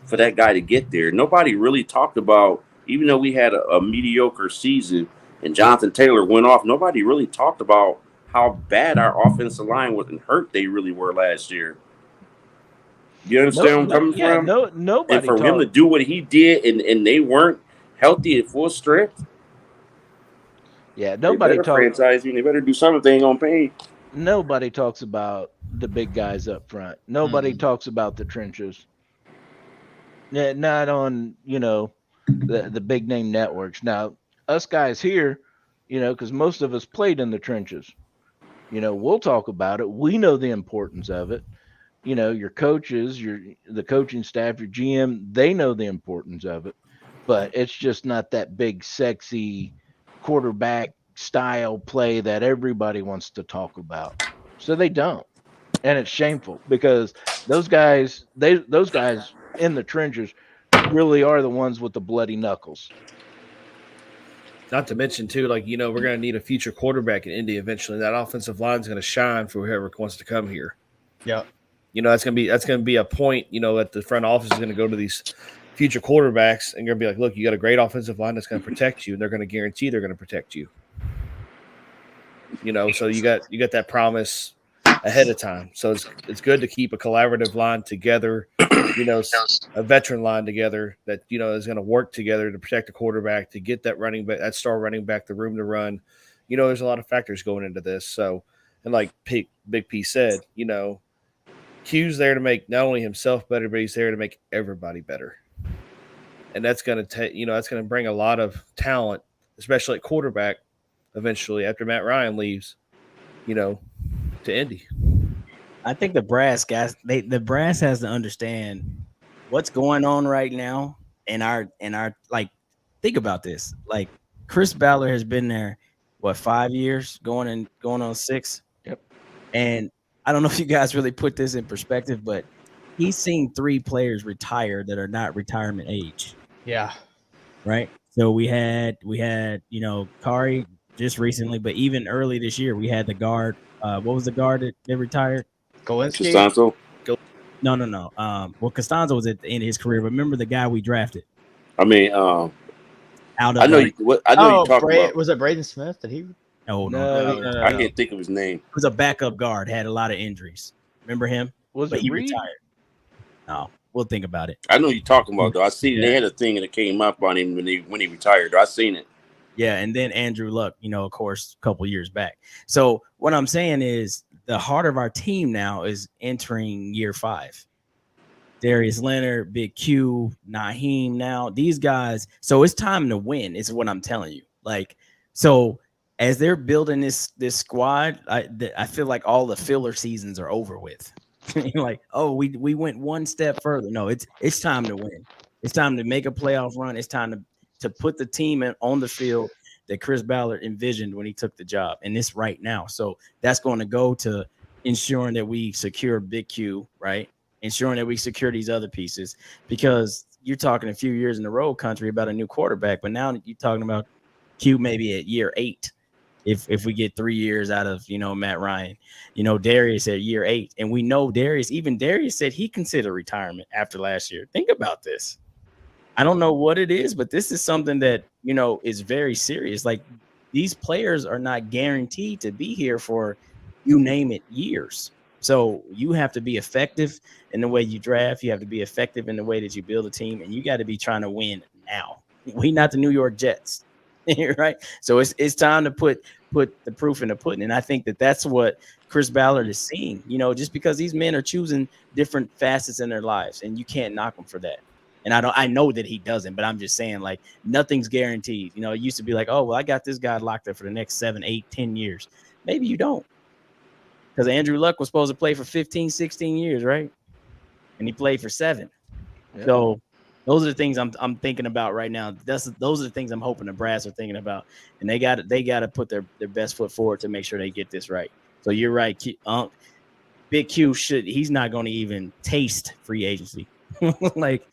for that guy to get there. Nobody really talked about, even though we had a mediocre season and Jonathan Taylor went off, nobody really talked about how bad our offensive line was and hurt they really were last year. You understand where I'm coming from? Nobody. And for him to do what he did and they weren't healthy at full strength. Yeah, nobody talks. They better do something they ain't gonna pay. Nobody talks about the big guys up front. Nobody talks about the trenches. Not on the big name networks. Now us guys here, because most of us played in the trenches. We'll talk about it. We know the importance of it. Your coaches, the coaching staff, your GM, they know the importance of it. But it's just not that big, sexy quarterback style play that everybody wants to talk about. So they don't. And it's shameful because those guys in the trenches really are the ones with the bloody knuckles. Not to mention too, we're going to need a future quarterback in Indy eventually. That offensive line is going to shine for whoever wants to come here. Yeah. That's going to be a point, that the front office is going to go to these future quarterbacks and going to be like, look, you got a great offensive line that's going to protect you, and they're going to guarantee they're going to protect you. So you got that promise ahead of time. So it's good to keep a collaborative line together, a veteran line together that is going to work together to protect the quarterback, to get that running back, that star running back, the room to run. There's a lot of factors going into this. So, and like Big P said, Q's there to make not only himself better, but he's there to make everybody better. And that's going to take, that's going to bring a lot of talent, especially at quarterback, eventually after Matt Ryan leaves. to Indy. I think the brass guys, the brass has to understand what's going on right now, and our like, think about this. Like, Chris Ballard has been there, what, 5 years, going on 6. Yep. And I don't know if you guys really put this in perspective, but he's seen 3 players retire that are not retirement age. Yeah. Right. So we had Kari just recently, but even early this year we had the guard. What was the guard that retired? Golinsky? Costanzo. No. Well, Costanzo was at the end of his career. Remember the guy we drafted? I mean, Out of I know you're talking about. Was it Braden Smith? Did he? No. I can't think of his name. He was a backup guard, had a lot of injuries. Remember him? Was But it he Reed? retired. No, we'll think about it. I know you're talking about though. I seen Yeah. they had a thing that came up on him when he retired. I seen it. Yeah, and then Andrew Luck, of course, a couple years back. So what I'm saying is the heart of our team now is entering year 5. Darius Leonard, Big Q, Naheem now, these guys. So it's time to win, is what I'm telling you. Like, so as they're building this squad, I feel like all the filler seasons are over with. Like, oh, we went one step further. No, it's time to win. It's time to make a playoff run. It's time to put the team on the field that Chris Ballard envisioned when he took the job, and it's right now. So that's going to go to ensuring that we secure Big Q, right? Ensuring that we secure these other pieces, because you're talking a few years in the road country about a new quarterback, but now you're talking about Q maybe at year 8. If we get 3 years out of, Matt Ryan, Darius at year 8, and we know Darius said he considered retirement after last year. Think about this. I don't know what it is, but this is something that, is very serious. Like, these players are not guaranteed to be here for, you name it, years. So you have to be effective in the way you draft. You have to be effective in the way that you build a team, and you got to be trying to win now. We not the New York Jets, right? So it's time to put the proof in the pudding, and I think that's what Chris Ballard is seeing. Just because these men are choosing different facets in their lives, and you can't knock them for that. And I know that he doesn't, but I'm just saying, like, nothing's guaranteed. It used to be like, oh, well, I got this guy locked up for the next 7, 8, 10 years. Maybe you don't. Because Andrew Luck was supposed to play for 15, 16 years, right? And he played for 7. Yeah. So those are the things I'm thinking about right now. Those are the things I'm hoping the brass are thinking about. And they got to put their best foot forward to make sure they get this right. So you're right. Big Q he's not going to even taste free agency. Like,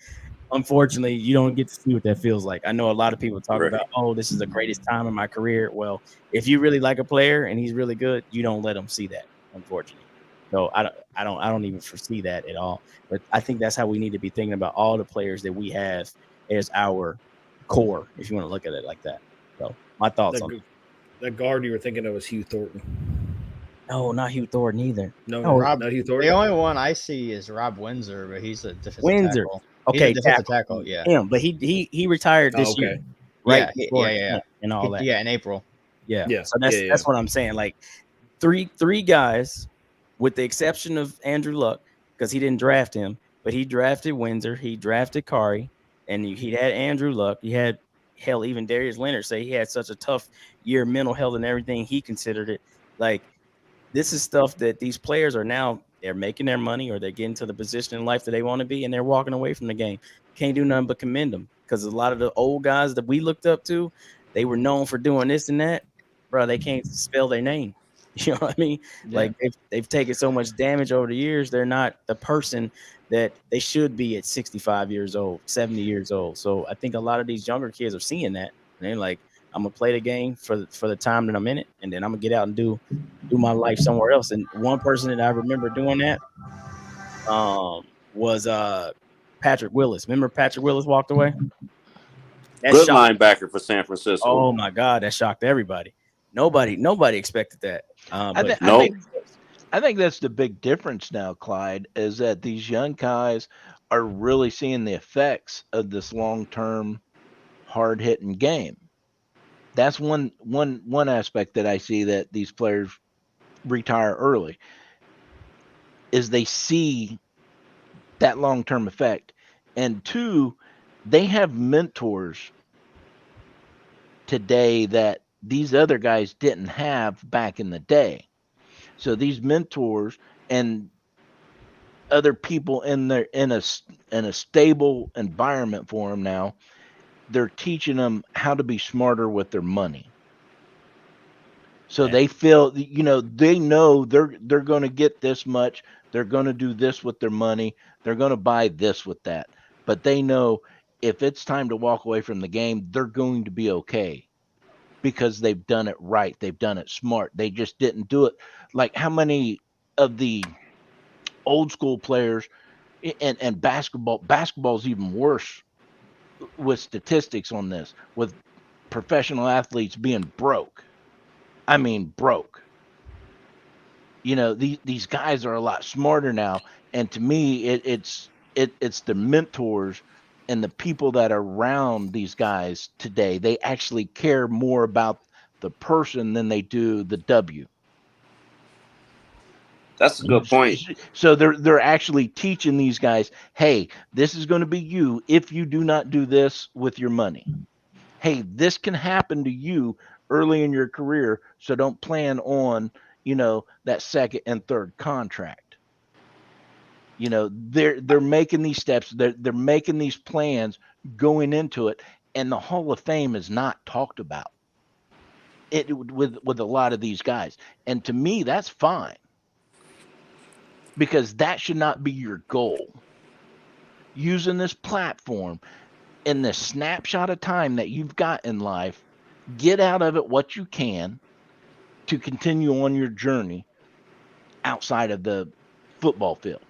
unfortunately, you don't get to see what that feels like. I know a lot of people talk about, oh, this is the greatest time in my career. Well, if you really like a player and he's really good, you don't let him see that, unfortunately. So I don't even foresee that at all. But I think that's how we need to be thinking about all the players that we have as our core, if you want to look at it like that. So my thoughts on that guard you were thinking of was Hugh Thornton. No, not Hugh Thornton either. No, Rob, not Hugh Thornton. The only one I see is Rob Windsor, but he's a defensive tackle. Okay, tackle, yeah. Him, but he retired this year, right? Yeah, and all that. Yeah, in April. Yeah. So that's what I'm saying. Like, three guys, with the exception of Andrew Luck, because he didn't draft him, but he drafted Windsor, he drafted Kari, and he had Andrew Luck. He had, hell, even Darius Leonard say he had such a tough year, mental health and everything. He considered it. Like, this is stuff that these players are now, they're making their money, or they're getting to the position in life that they want to be, and they're walking away from the game. Can't do nothing but commend them, because a lot of the old guys that we looked up to, they were known for doing this and that. Bro, they can't spell their name. You know what I mean? Yeah. Like, they've taken so much damage over the years. They're not the person that they should be at 65 years old, 70 years old. So I think a lot of these younger kids are seeing that. And they're like, I'm going to play the game for the time that I'm in it, and then I'm going to get out and do my life somewhere else. And one person that I remember doing that was Patrick Willis. Remember Patrick Willis walked away? Good linebacker for San Francisco. Oh, my God. That shocked everybody. Nobody expected that. I think that's the big difference now, Clyde, is that these young guys are really seeing the effects of this long-term, hard-hitting game. That's one aspect that I see that these players retire early, is they see that long-term effect. And 2, they have mentors today that these other guys didn't have back in the day. So these mentors and other people in a stable environment for them now, they're teaching them how to be smarter with their money. So they feel, they know they're going to get this much. They're going to do this with their money. They're going to buy this with that. But they know if it's time to walk away from the game, they're going to be okay because they've done it right. They've done it smart. They just didn't do it. Like how many of the old school players and basketball's even worse with statistics on this, with professional athletes being broke. I mean, broke. These guys are a lot smarter now, and to me, it's the mentors and the people that are around these guys today. They actually care more about the person than they do the W. That's a good point. So they're actually teaching these guys, hey, this is going to be you if you do not do this with your money. Hey, this can happen to you early in your career, so don't plan on, that second and third contract. They're making these steps, they're making these plans going into it, and the Hall of Fame is not talked about it with a lot of these guys. And to me, that's fine, because that should not be your goal. Using this platform in this snapshot of time that you've got in life, get out of it what you can to continue on your journey outside of the football field.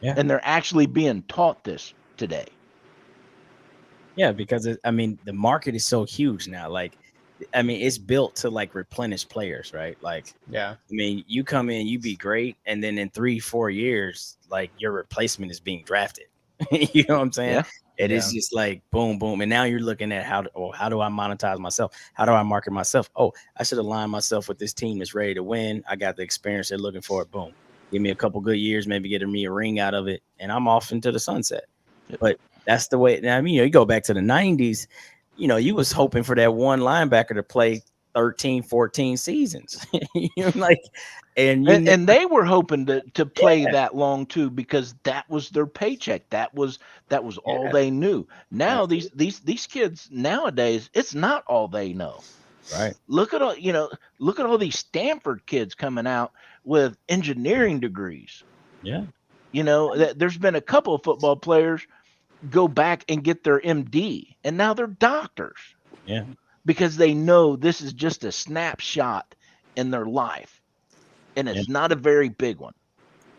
Yeah. And they're actually being taught this today. Yeah, because the market is so huge now. Like, it's built to like replenish players, right? Like, yeah. You come in, you be great, and then in 3-4 years, like your replacement is being drafted. You know what I'm saying? Yeah. It is just like boom, boom. And now you're looking at how do I monetize myself? How do I market myself? Oh, I should align myself with this team that's ready to win. I got the experience they're looking for. Boom. Give me a couple good years, maybe get me a ring out of it, and I'm off into the sunset. Yep. But that's the way. You go back to the 90s, you was hoping for that one linebacker to play 13, 14 seasons. And they were hoping to play that long too, because that was their paycheck. That was all they knew. Now these kids nowadays, it's not all they know. Right. Look at all these Stanford kids coming out with engineering degrees. Yeah. There's been a couple of football players go back and get their MD, and now they're doctors. Yeah. Because they know this is just a snapshot in their life, and it's not a very big one.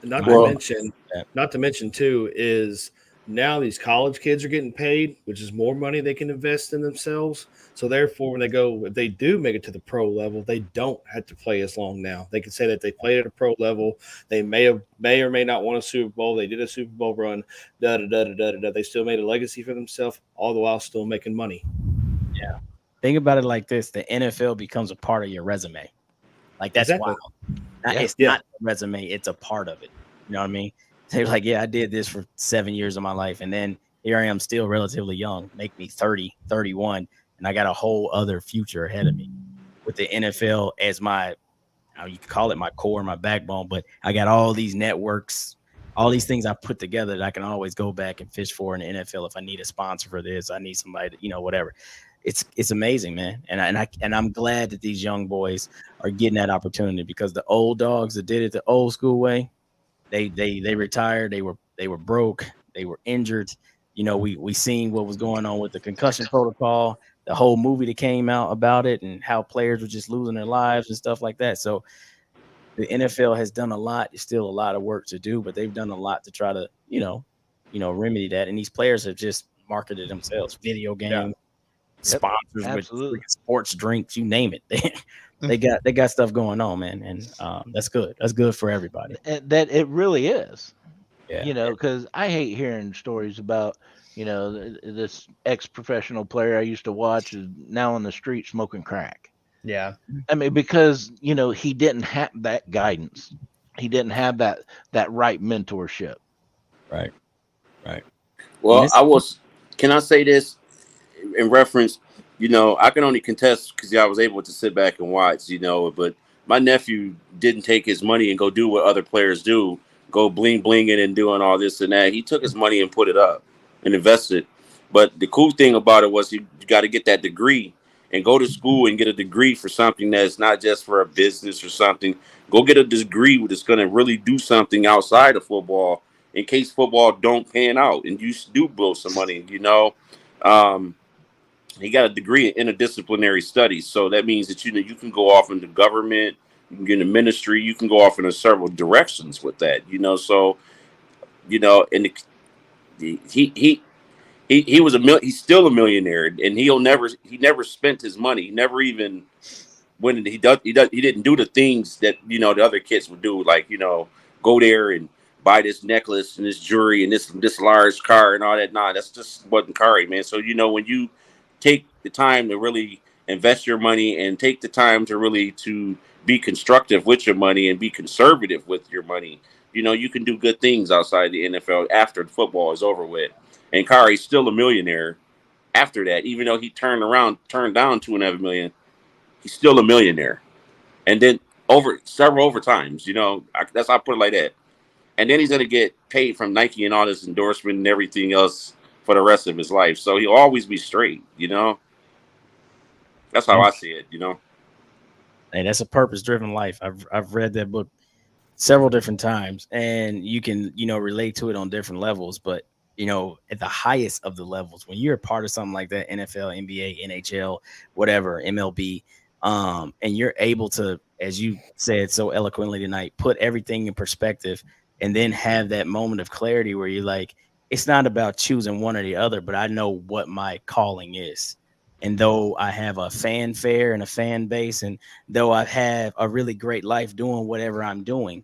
Not to mention too, is now these college kids are getting paid, which is more money they can invest in themselves. So therefore, when if they do make it to the pro level, they don't have to play as long now. They can say that they played at a pro level. They may or may not won a Super Bowl. They did a Super Bowl run. They still made a legacy for themselves, all the while still making money. Yeah. Think about it like this: the NFL becomes a part of your resume. Like, that's wild. It's not a resume; it's a part of it. You know what I mean? They're like, yeah, I did this for 7 years of my life, and then here I am, still relatively young. Make me 30, 31, and I got a whole other future ahead of me with the NFL as my, you could call it my core, my backbone. But I got all these networks, all these things I put together that I can always go back and fish for in the NFL if I need a sponsor for this. I need somebody to, whatever. It's amazing, man. And I'm glad that these young boys are getting that opportunity, because the old dogs that did it the old school way, they retired. They were broke. They were injured. We seen what was going on with the concussion protocol, the whole movie that came out about it, and how players were just losing their lives and stuff like that. So the NFL has done a lot. It's still a lot of work to do, but they've done a lot to try to, remedy that. And these players have just marketed themselves, video games, sponsors with sports drinks, you name it. They got stuff going on, man. And that's good. That's good for everybody. That it really is. Yeah. Because I hate hearing stories about, this ex-professional player I used to watch is now on the street smoking crack. Yeah. Because, he didn't have that guidance. He didn't have that right mentorship. Right. Well, can I say this in reference, I can only contest because I was able to sit back and watch, but My nephew didn't take his money and go do what other players do, go bling blinging and doing all this and that. He took his money and put it up and invested. But the cool thing about it was you got to get that degree and go to school and get a degree for something that's not just for a business or something. Go get a degree that's going to really do something outside of football in case football don't pan out and you do blow some money, you know. He got a degree in interdisciplinary studies. So that means that, you know, you can go off into government, you can get into ministry, you can go off into several directions with that, you know. So, you know, and he was he's still a millionaire, and he never spent his money. He never even when he didn't do the things that, you know, the other kids would do, like, you know, go there and buy this necklace and this jewelry and this large car and all that. Nah, that's just wasn't Kari, man. So, you know, when you take the time to really invest your money and take the time to really to be constructive with your money and be conservative with your money, you know, you can do good things outside the NFL after the football is over with. And Kari's still a millionaire after that, even though he turned down $2.5 million. He's still a millionaire. And then several overtimes, you know, that's how I put it like that. And then he's going to get paid from Nike and all this endorsement and everything else for the rest of his life. So he'll always be straight, you know. That's how I see it, you know. Hey, that's a purpose-driven life. I've read that book several different times, and you can, you know, relate to it on different levels. But, you know, at the highest of the levels, when you're a part of something like that, NFL, NBA, NHL, whatever, MLB, and you're able to, as you said so eloquently tonight, put everything in perspective and then have that moment of clarity where you're like, it's not about choosing one or the other, but I know what my calling is. And though I have a fanfare and a fan base, and though I have a really great life doing whatever I'm doing,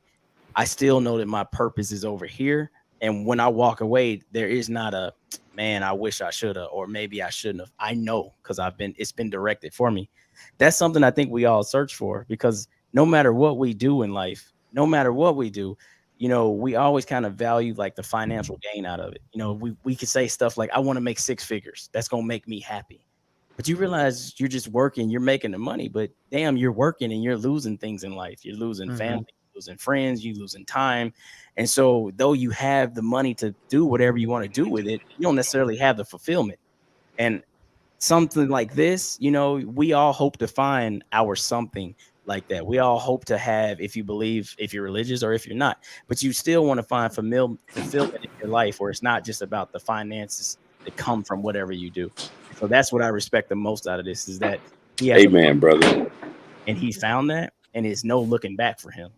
I still know that my purpose is over here. And when I walk away, there is not a, man, I wish I should have, or maybe I shouldn't have. I know, because it's been directed for me. That's something I think we all search for, because no matter what we do in life, no matter what we do, you know, we always kind of value like the financial gain out of it. You know, we could say stuff like, I want to make 6 figures. That's going to make me happy. But you realize you're just working, you're making the money, but damn, you're working and you're losing things in life. You're losing family, you're losing friends, you're losing time. And so though you have the money to do whatever you want to do with it, you don't necessarily have the fulfillment. And something like this, you know, we all hope to find our something like that. We all hope to have, if you believe, if you're religious or if you're not, but you still want to find fulfillment in your life, where it's not just about the finances that come from whatever you do. So that's what I respect the most out of this, is that he has Amen, brother. And he found that, and it's no looking back for him.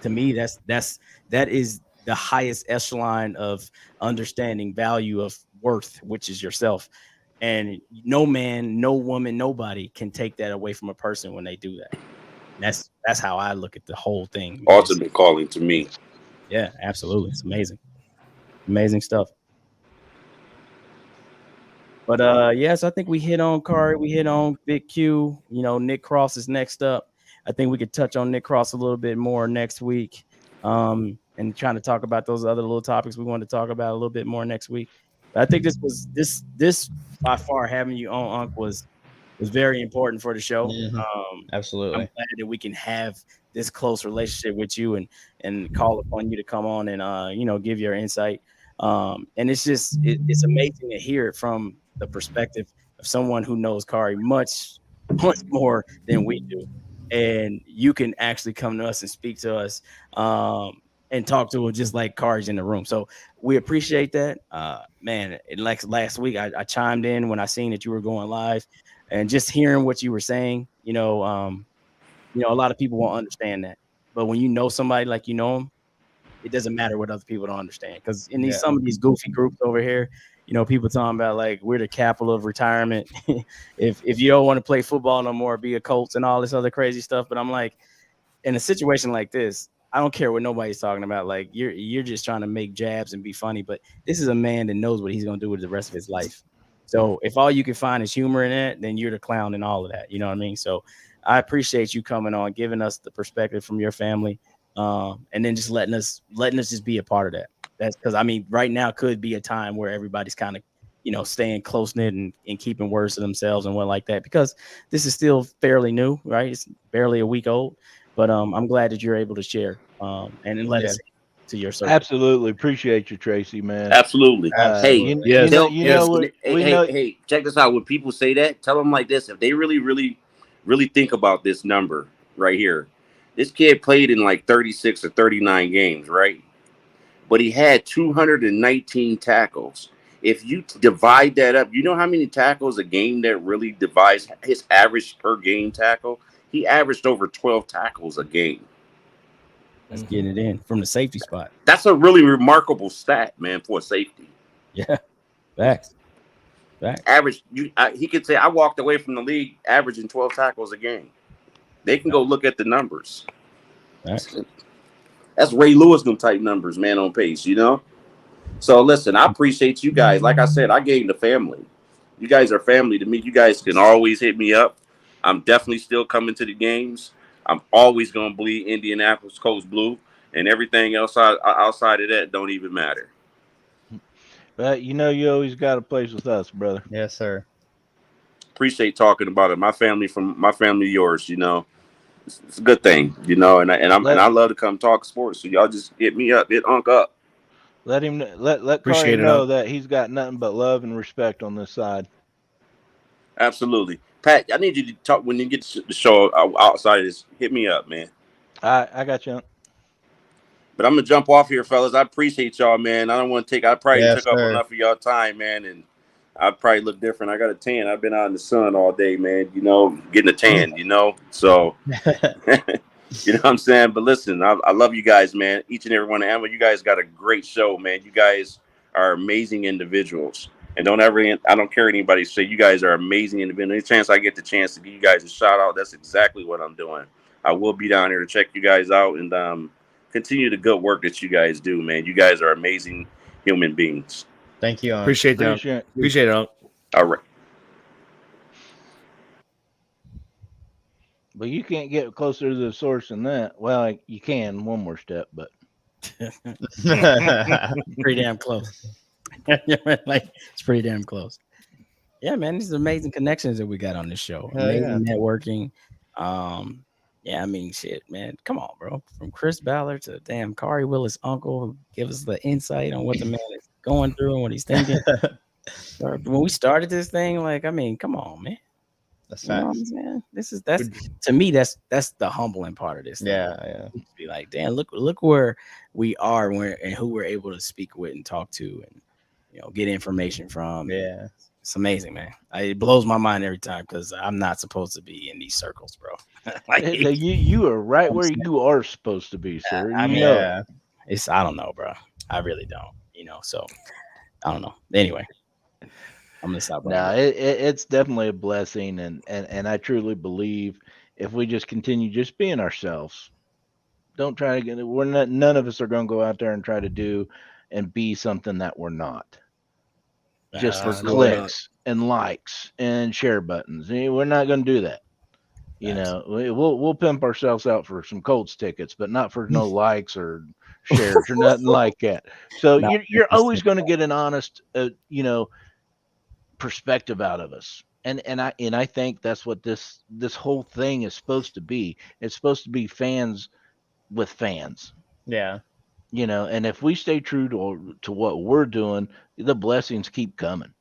To me, that is the highest echelon of understanding value of worth, which is yourself. And no man, no woman, nobody can take that away from a person when they do that. That's how I look at the whole thing. Ultimate calling to me. Yeah, absolutely. It's amazing. Amazing stuff. But yes, I think we hit on Kari, we hit on Big Q. You know, Nick Cross is next up. I think we could touch on Nick Cross a little bit more next week. And trying to talk about those other little topics we wanted to talk about a little bit more next week. But I think this by far, having you on, Unc, was very important for the show. Absolutely. I'm glad that we can have this close relationship with you and call upon you to come on and you know, give your insight. And it's just it's amazing to hear it from the perspective of someone who knows Kari much more than we do. And you can actually come to us and speak to us and talk to her just like Kari's in the room. So we appreciate that. Man, like last week, I chimed in when I seen that you were going live, and just hearing what you were saying, you know, a lot of people won't understand that. But when you know somebody like you know them, it doesn't matter what other people don't understand. Because in some of these goofy groups over here, you know, people talking about like we're the capital of retirement. if you don't want to play football no more, be a Colts and all this other crazy stuff. But I'm like, in a situation like this, I don't care what nobody's talking about. Like you're just trying to make jabs and be funny. But this is a man that knows what he's gonna do with the rest of his life. So if all you can find is humor in it, then you're the clown in all of that. You know what I mean? So I appreciate you coming on, giving us the perspective from your family. And then just letting us just be a part of that. That's because, I mean, right now could be a time where everybody's kind of, you know, staying close knit and keeping words to themselves and what like that, because this is still fairly new, right? It's barely a week old. But I'm glad that you're able to share and then let us to your circle. Absolutely appreciate you, Tracy, man. Absolutely. Hey, Absolutely. hey, check this out. When people say that, tell them like this. If they really, really, really think about this number right here, this kid played in like 36 or 39 games, right? But he had 219 tackles. If you divide that up, you know how many tackles a game that really divides his average per game tackle? He averaged over 12 tackles a game. Let's get it in from the safety spot. That's a really remarkable stat, man, for a safety. Yeah, facts. Average. He could say, I walked away from the league averaging 12 tackles a game. They can go look at the numbers. Facts. That's Ray Lewis type numbers, man, on pace, you know? So listen, I appreciate you guys. Like I said, I gained a family. You guys are family to me. You guys can always hit me up. I'm definitely still coming to the games. I'm always going to bleed Indianapolis Colts blue, and everything else outside of that don't even matter. But you know, you always got a place with us, brother. Yes, sir. Appreciate talking about it. My family from my family, yours. You know, it's a good thing. You know, and I love to come talk sports. So y'all just hit me up, hit Unc up. Let Carter know that he's got nothing but love and respect on this side. Absolutely. Pat, I need you to talk when you get the show outside of this. Hit me up, man. I got you. But I'm gonna jump off here, fellas. I appreciate y'all, man. I don't want to take. I probably took up enough of y'all time, man, and I probably look different. I got a tan. I've been out in the sun all day, man. You know, getting a tan. You know, so you know what I'm saying. But listen, I love you guys, man. Each and every one of Anvil. You guys got a great show, man. You guys are amazing individuals. And I don't care anybody say you guys are amazing individuals. Any chance I get the chance to give you guys a shout out, that's exactly what I'm doing. I will be down here to check you guys out and continue the good work that you guys do, man. You guys are amazing human beings. Thank you. Appreciate that. Appreciate it. All right. But you can't get closer to the source than that. Well, you can one more step, but pretty damn close. Like it's pretty damn close. Yeah, man, these are amazing connections that we got on this show. Amazing networking. Yeah, I mean, shit, man. Come on, bro. From Chris Ballard to damn K Willis' uncle, who give us the insight on what the man is going through and what he's thinking. When we started this thing, like, I mean, come on, man. That's facts. Man. That's to me, that's the humbling part of this thing. Yeah. Be like, damn, look where we are and who we're able to speak with and talk to and get information from. Yeah. It's amazing, man. It blows my mind every time because I'm not supposed to be in these circles, bro. Like, you are right where you are supposed to be, sir. I mean, I don't know, bro. I really don't. So I don't know. Anyway, I'm gonna stop. It's definitely a blessing, and I truly believe if we just continue just being ourselves, don't try to get. None of us are going to go out there and try to do and be something that we're not. Just for clicks and likes and share buttons. We're not going to do that. We'll pimp ourselves out for some Colts tickets, but not for no likes or shares or nothing like that. So you're always going to get an honest, perspective out of us. And I think that's what this whole thing is supposed to be. It's supposed to be fans with fans. Yeah. And if we stay true to what we're doing, the blessings keep coming.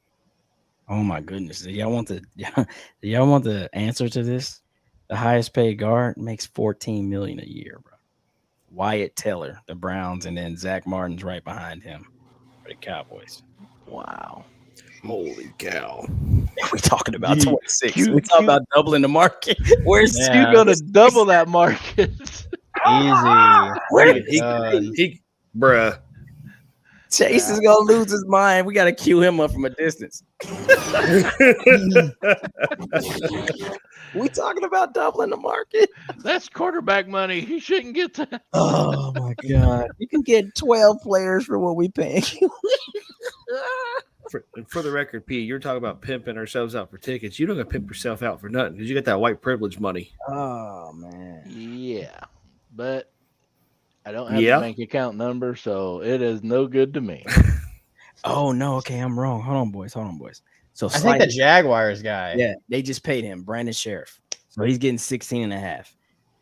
Oh my goodness. Do y'all want the answer to this? The highest paid guard makes $14 million a year, bro. Wyatt Teller, the Browns, and then Zach Martin's right behind him for the Cowboys. Wow. Holy cow. We're talking about 26. We're talking about doubling the market. Where's you gonna double that market? Easy. Bruh. Chase is gonna lose his mind. We gotta cue him up from a distance. We talking about doubling the market? That's quarterback money. He shouldn't get that. Oh my god! You can get 12 players for what we paying. For the record, P, you're talking about pimping ourselves out for tickets. You don't gonna pimp yourself out for nothing because you got that white privilege money. Oh man. Yeah, but I don't have the bank account number, so it is no good to me. Oh no, okay, I'm wrong. Hold on, boys. So I think the Jaguars guy. Yeah, they just paid him, Brandon Sheriff. So he's getting 16.5.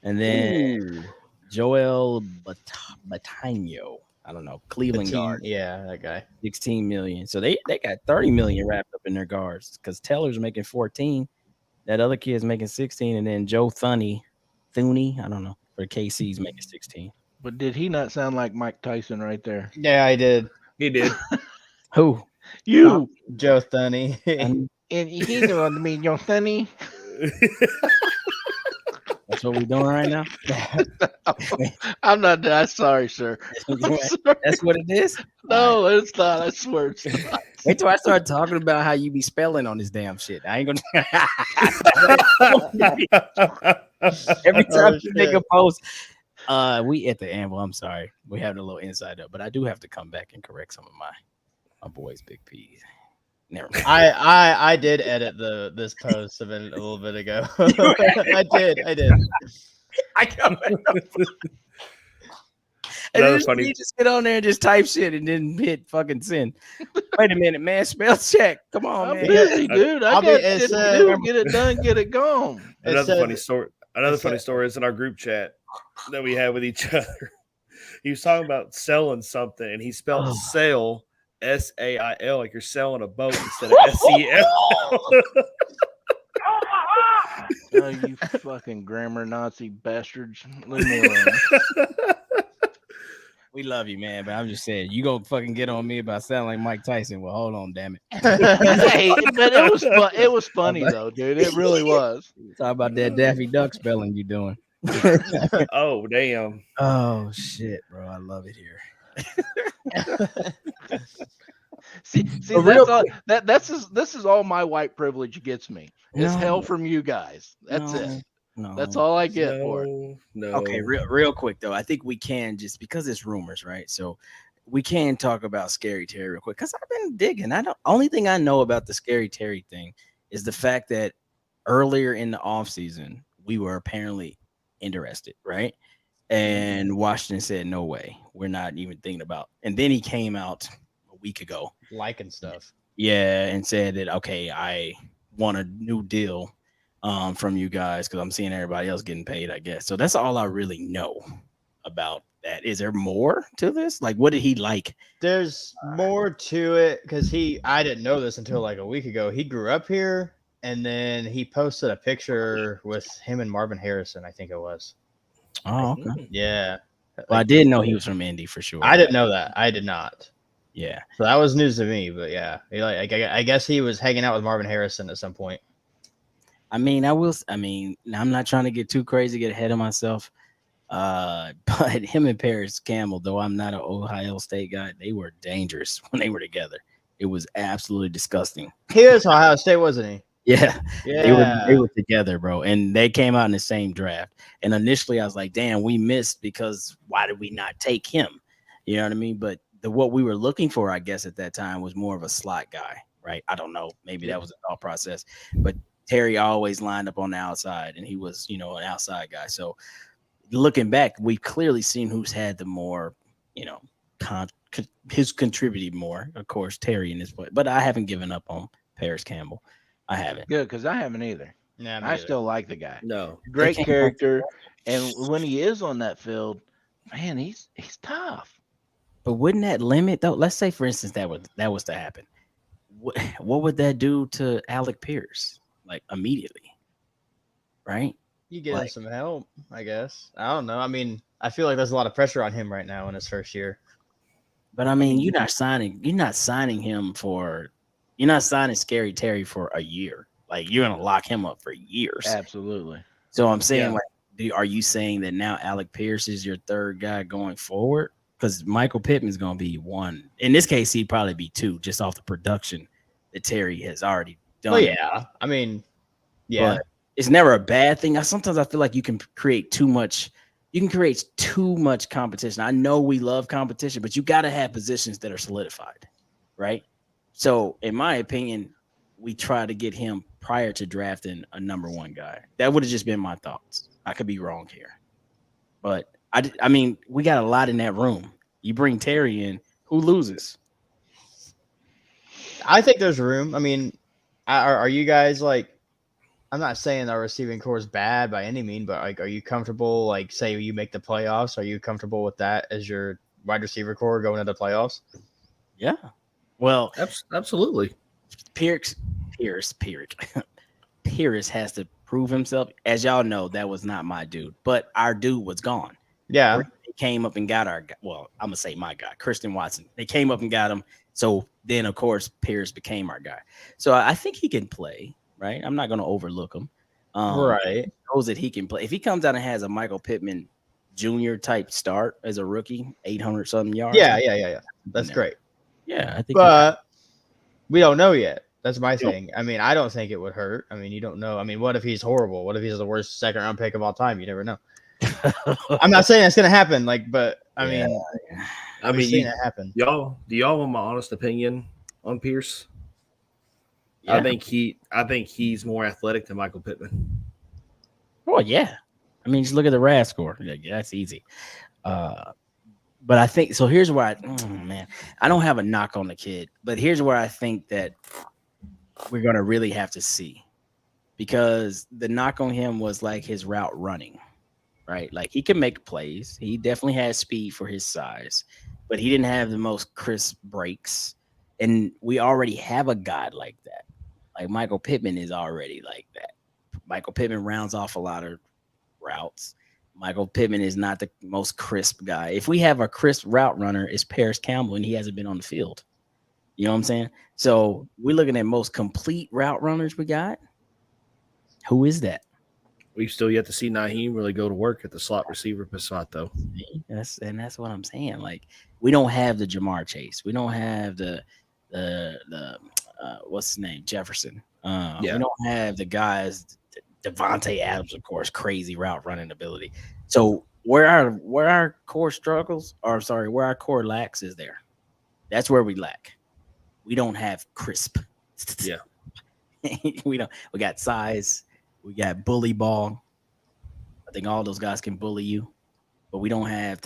And then Joel Batano, I don't know, Cleveland guard, Yeah, that guy. 16 million. So they got 30 million wrapped up in their guards because Teller's making 14. That other kid's making 16, and then Joe Thuney, I don't know, for KC's making 16. But did he not sound like Mike Tyson right there? Yeah, I did. He did. Who? You Joe Thuney. And and he know what I mean, your Thunny. that's what we're doing right now. I'm not. I'm sorry, sir. I'm sorry. That's what it is. No, it's not. I swear it's not. Wait till I start talking about how you be spelling on this damn shit. I ain't gonna. Every time you make a post, we at the Anvil. I'm sorry, we having a little inside up, but I do have to come back and correct some of my boys' big P's. Never mind. I did edit this post a little bit ago. I did. I come. And That then was funny. you just get on there and just type shit and then hit fucking send. Wait a minute, man. Spell check. Come on, I'm man. busy, dude. I I'll got be- it shit to said- do. Get it done. Get it gone. Another said- funny story. Another funny story is in our group chat that we had with each other. He was talking about selling something, and he spelled sale SAIL, like you're selling a boat instead of SEL. Oh, you fucking grammar Nazi bastards. Leave me alone. We love you, man. But I'm just saying, you gonna fucking get on me about sounding like Mike Tyson. Well, hold on, damn it. Hey, but it was fun. It was funny though, dude. It really was. Talk about that Daffy Duck spelling you doing. Oh, damn. Oh shit, bro. I love it here. See, For real- this is all my white privilege gets me. It's hell from you guys. That's it. No. That's all I get for it. No. Okay, real quick though. I think we can, just because it's rumors, right? So we can talk about Scary Terry real quick because I've been digging. Only thing I know about the Scary Terry thing is the fact that earlier in the offseason, we were apparently interested, right? And Washington said, no way, we're not even thinking about. And then he came out a week ago, Liking stuff. yeah, and said that, okay, I want a new deal from you guys because I'm seeing everybody else getting paid, I guess. So that's all I really know about that. Is there more to this? Like, what did he like? There's more to it because I didn't know this until like a week ago. He grew up here, and then he posted a picture with him and Marvin Harrison, I think it was. Oh, okay. Yeah. Well, I did know he was from Indy for sure. I didn't know that. I did not. Yeah. So that was news to me, but yeah. I guess he was hanging out with Marvin Harrison at some point. I'm not trying to get too crazy, get ahead of myself. But him and Paris Campbell, though I'm not an Ohio State guy, they were dangerous when they were together. It was absolutely disgusting. He was Ohio State, wasn't he? Yeah. Yeah. They were together, bro. And they came out in the same draft. And initially I was like, damn, we missed because why did we not take him? You know what I mean? But what we were looking for, I guess, at that time was more of a slot guy, right? I don't know. Maybe that was a thought process. But Terry always lined up on the outside, and he was, an outside guy. So looking back, we've clearly seen who's had the more, who's contributed more. Of course, Terry in this point. But I haven't given up on Paris Campbell. I haven't. Good, because I haven't either. Yeah, I still like the guy. No. Great can't- character, and when he is on that field, man, he's tough. But wouldn't that limit though? Let's say, for instance, that was to happen. What would that do to Alec Pierce? Like immediately, right? You get him some help, I guess. I don't know. I mean, I feel like there's a lot of pressure on him right now in his first year. But I mean, you're not signing Scary Terry for a year. Like you're gonna lock him up for years. Absolutely. So I'm saying, are you saying that now Alec Pierce is your third guy going forward? Because Michael Pittman's gonna be one. In this case, he'd probably be two, just off the production that Terry has already done. Oh yeah, I mean, yeah. But it's never a bad thing. Sometimes I feel like you can create too much. You can create too much competition. I know we love competition, but you got to have positions that are solidified, right? So, in my opinion, we try to get him prior to drafting a number one guy. That would have just been my thoughts. I could be wrong here, but I mean, we got a lot in that room. You bring Terry in, who loses? I think there's room. I mean, are you guys like I'm not saying our receiving core is bad by any mean, but like, are you comfortable? Like, say you make the playoffs, are you comfortable with that as your wide receiver core going into the playoffs? Yeah. Well, Absolutely. Pierce has to prove himself. As y'all know, that was not my dude, but our dude was gone. Yeah. They came up and got our guy. Well, I'm gonna say my guy, Christian Watson. They came up and got him. So then, of course, Pierce became our guy. So I think he can play. Right. I'm not gonna overlook him. Right. He knows that he can play. If he comes out and has a Michael Pittman Jr. type start as a rookie, 800 something yards. Yeah. That's great. Yeah, I think. But we don't know yet. That's my thing. I mean, I don't think it would hurt. I mean, you don't know. I mean, what if he's horrible? What if he's the worst second round pick of all time? You never know. I'm not saying that's gonna happen. Like, but I mean, seen it happen. Do y'all want my honest opinion on Pierce? Yeah. I think he's more athletic than Michael Pittman. Well, yeah. I mean, just look at the RAS score. Yeah, that's easy. But I think so. Here's where I don't have a knock on the kid, but here's where I think that we're gonna really have to see, because the knock on him was like his route running, right? Like he can make plays. He definitely has speed for his size, but he didn't have the most crisp breaks. And we already have a guy like that. Like Michael Pittman is already like that. Michael Pittman rounds off a lot of routes. Michael Pittman is not the most crisp guy. If we have a crisp route runner, it's Paris Campbell, and he hasn't been on the field. You know what I'm saying? So we're looking at most complete route runners we got. Who is that? We've still yet to see Naheem really go to work at the slot receiver spot, though. That's what I'm saying. Like, we don't have the Jamar Chase. We don't have the what's his name? Jefferson. We don't have the guys. Devontae Adams, of course, crazy route running ability. So where our core struggles, or sorry, where our core lacks is there. That's where we lack. We don't have crisp. Yeah. We got size. We got bully ball. I think all those guys can bully you, but we don't have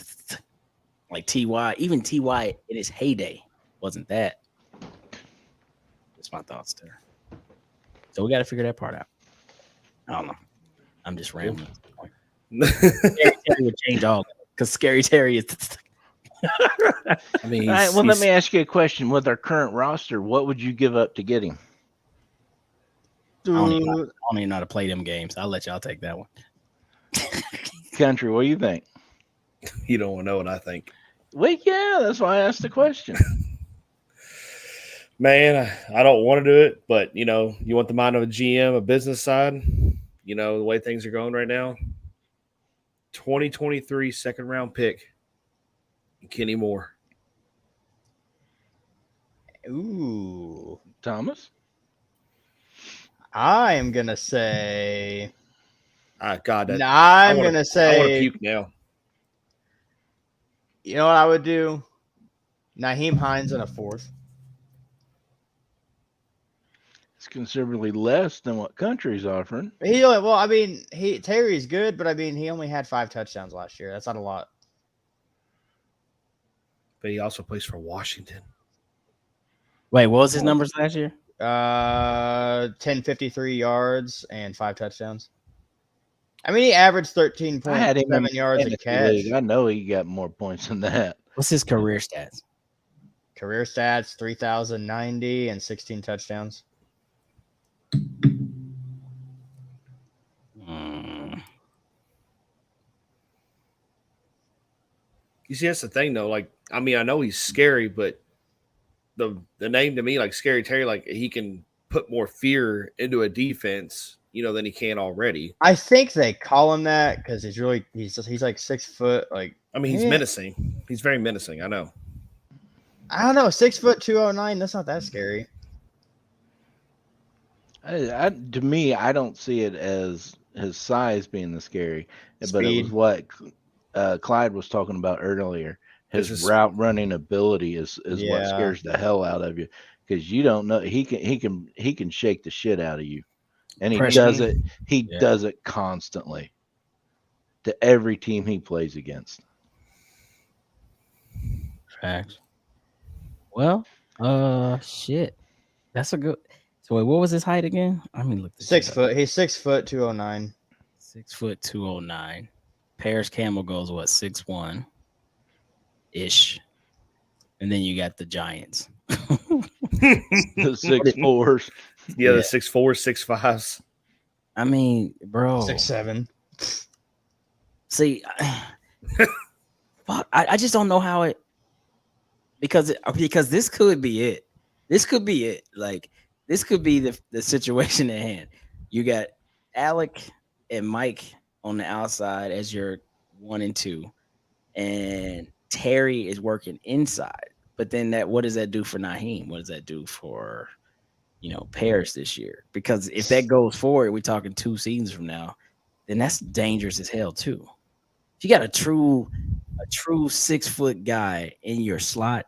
like TY. Even TY in his heyday wasn't that. That's my thoughts there. So we got to figure that part out. I don't know. I'm just rambling. Scary Terry would change all that, because Scary Terry is. I mean, all right, well, let me ask you a question. With our current roster, what would you give up to get him? I don't even know how to play them games. I'll let y'all take that one. Country, what do you think? You don't want to know what I think. Well, yeah, that's why I asked the question. Man, I don't want to do it, but, you want the mind of a GM, a business side, the way things are going right now. 2023 second round pick, Kenny Moore. Ooh. Thomas? I am going to say. God, I'm going to say. I want to puke now. You know what I would do? Nyheim Hines in a fourth. It's considerably less than what Country's offering. Terry's good, but he only had 5 touchdowns last year. That's not a lot. But he also plays for Washington. Wait, what was his numbers last year? 1053 yards and 5 touchdowns. He averaged 13.7 yards a catch. I know he got more points than that. What's his career stats? Career stats, 3,090 and 16 touchdowns. You see, that's the thing, though. I know he's scary, but the name to me, like Scary Terry, he can put more fear into a defense, than he can already. I think they call him that because he's like 6 foot. He's menacing. He's very menacing. I know. I don't know. 6 foot 209. That's not that scary. To me, I don't see it as his size being the scary, but it was what Clyde was talking about earlier. His route running ability is what scares the hell out of you, because you don't know he can shake the shit out of you, and he does it. He does it constantly to every team he plays against. Facts. Well, shit. That's a good. So wait, what was his height again? I mean, look. 6 foot. He's 6 foot 209. 6 foot 209. Paris Campbell goes what 6'1" ish, and then you got the Giants. The 6'4s. Yeah, the 6'4", 6'5s. I mean, bro, 6'7". See, fuck, I just don't know how it because this could be it. This could be it. Like this could be the situation at hand. You got Alec and Mike on the outside as your 1 and 2, and Terry is working inside. But then what does that do for Naheem? What does that do for Paris this year? Because if that goes forward, we're talking 2 seasons from now, then that's dangerous as hell too. If you got a true 6 foot guy in your slot,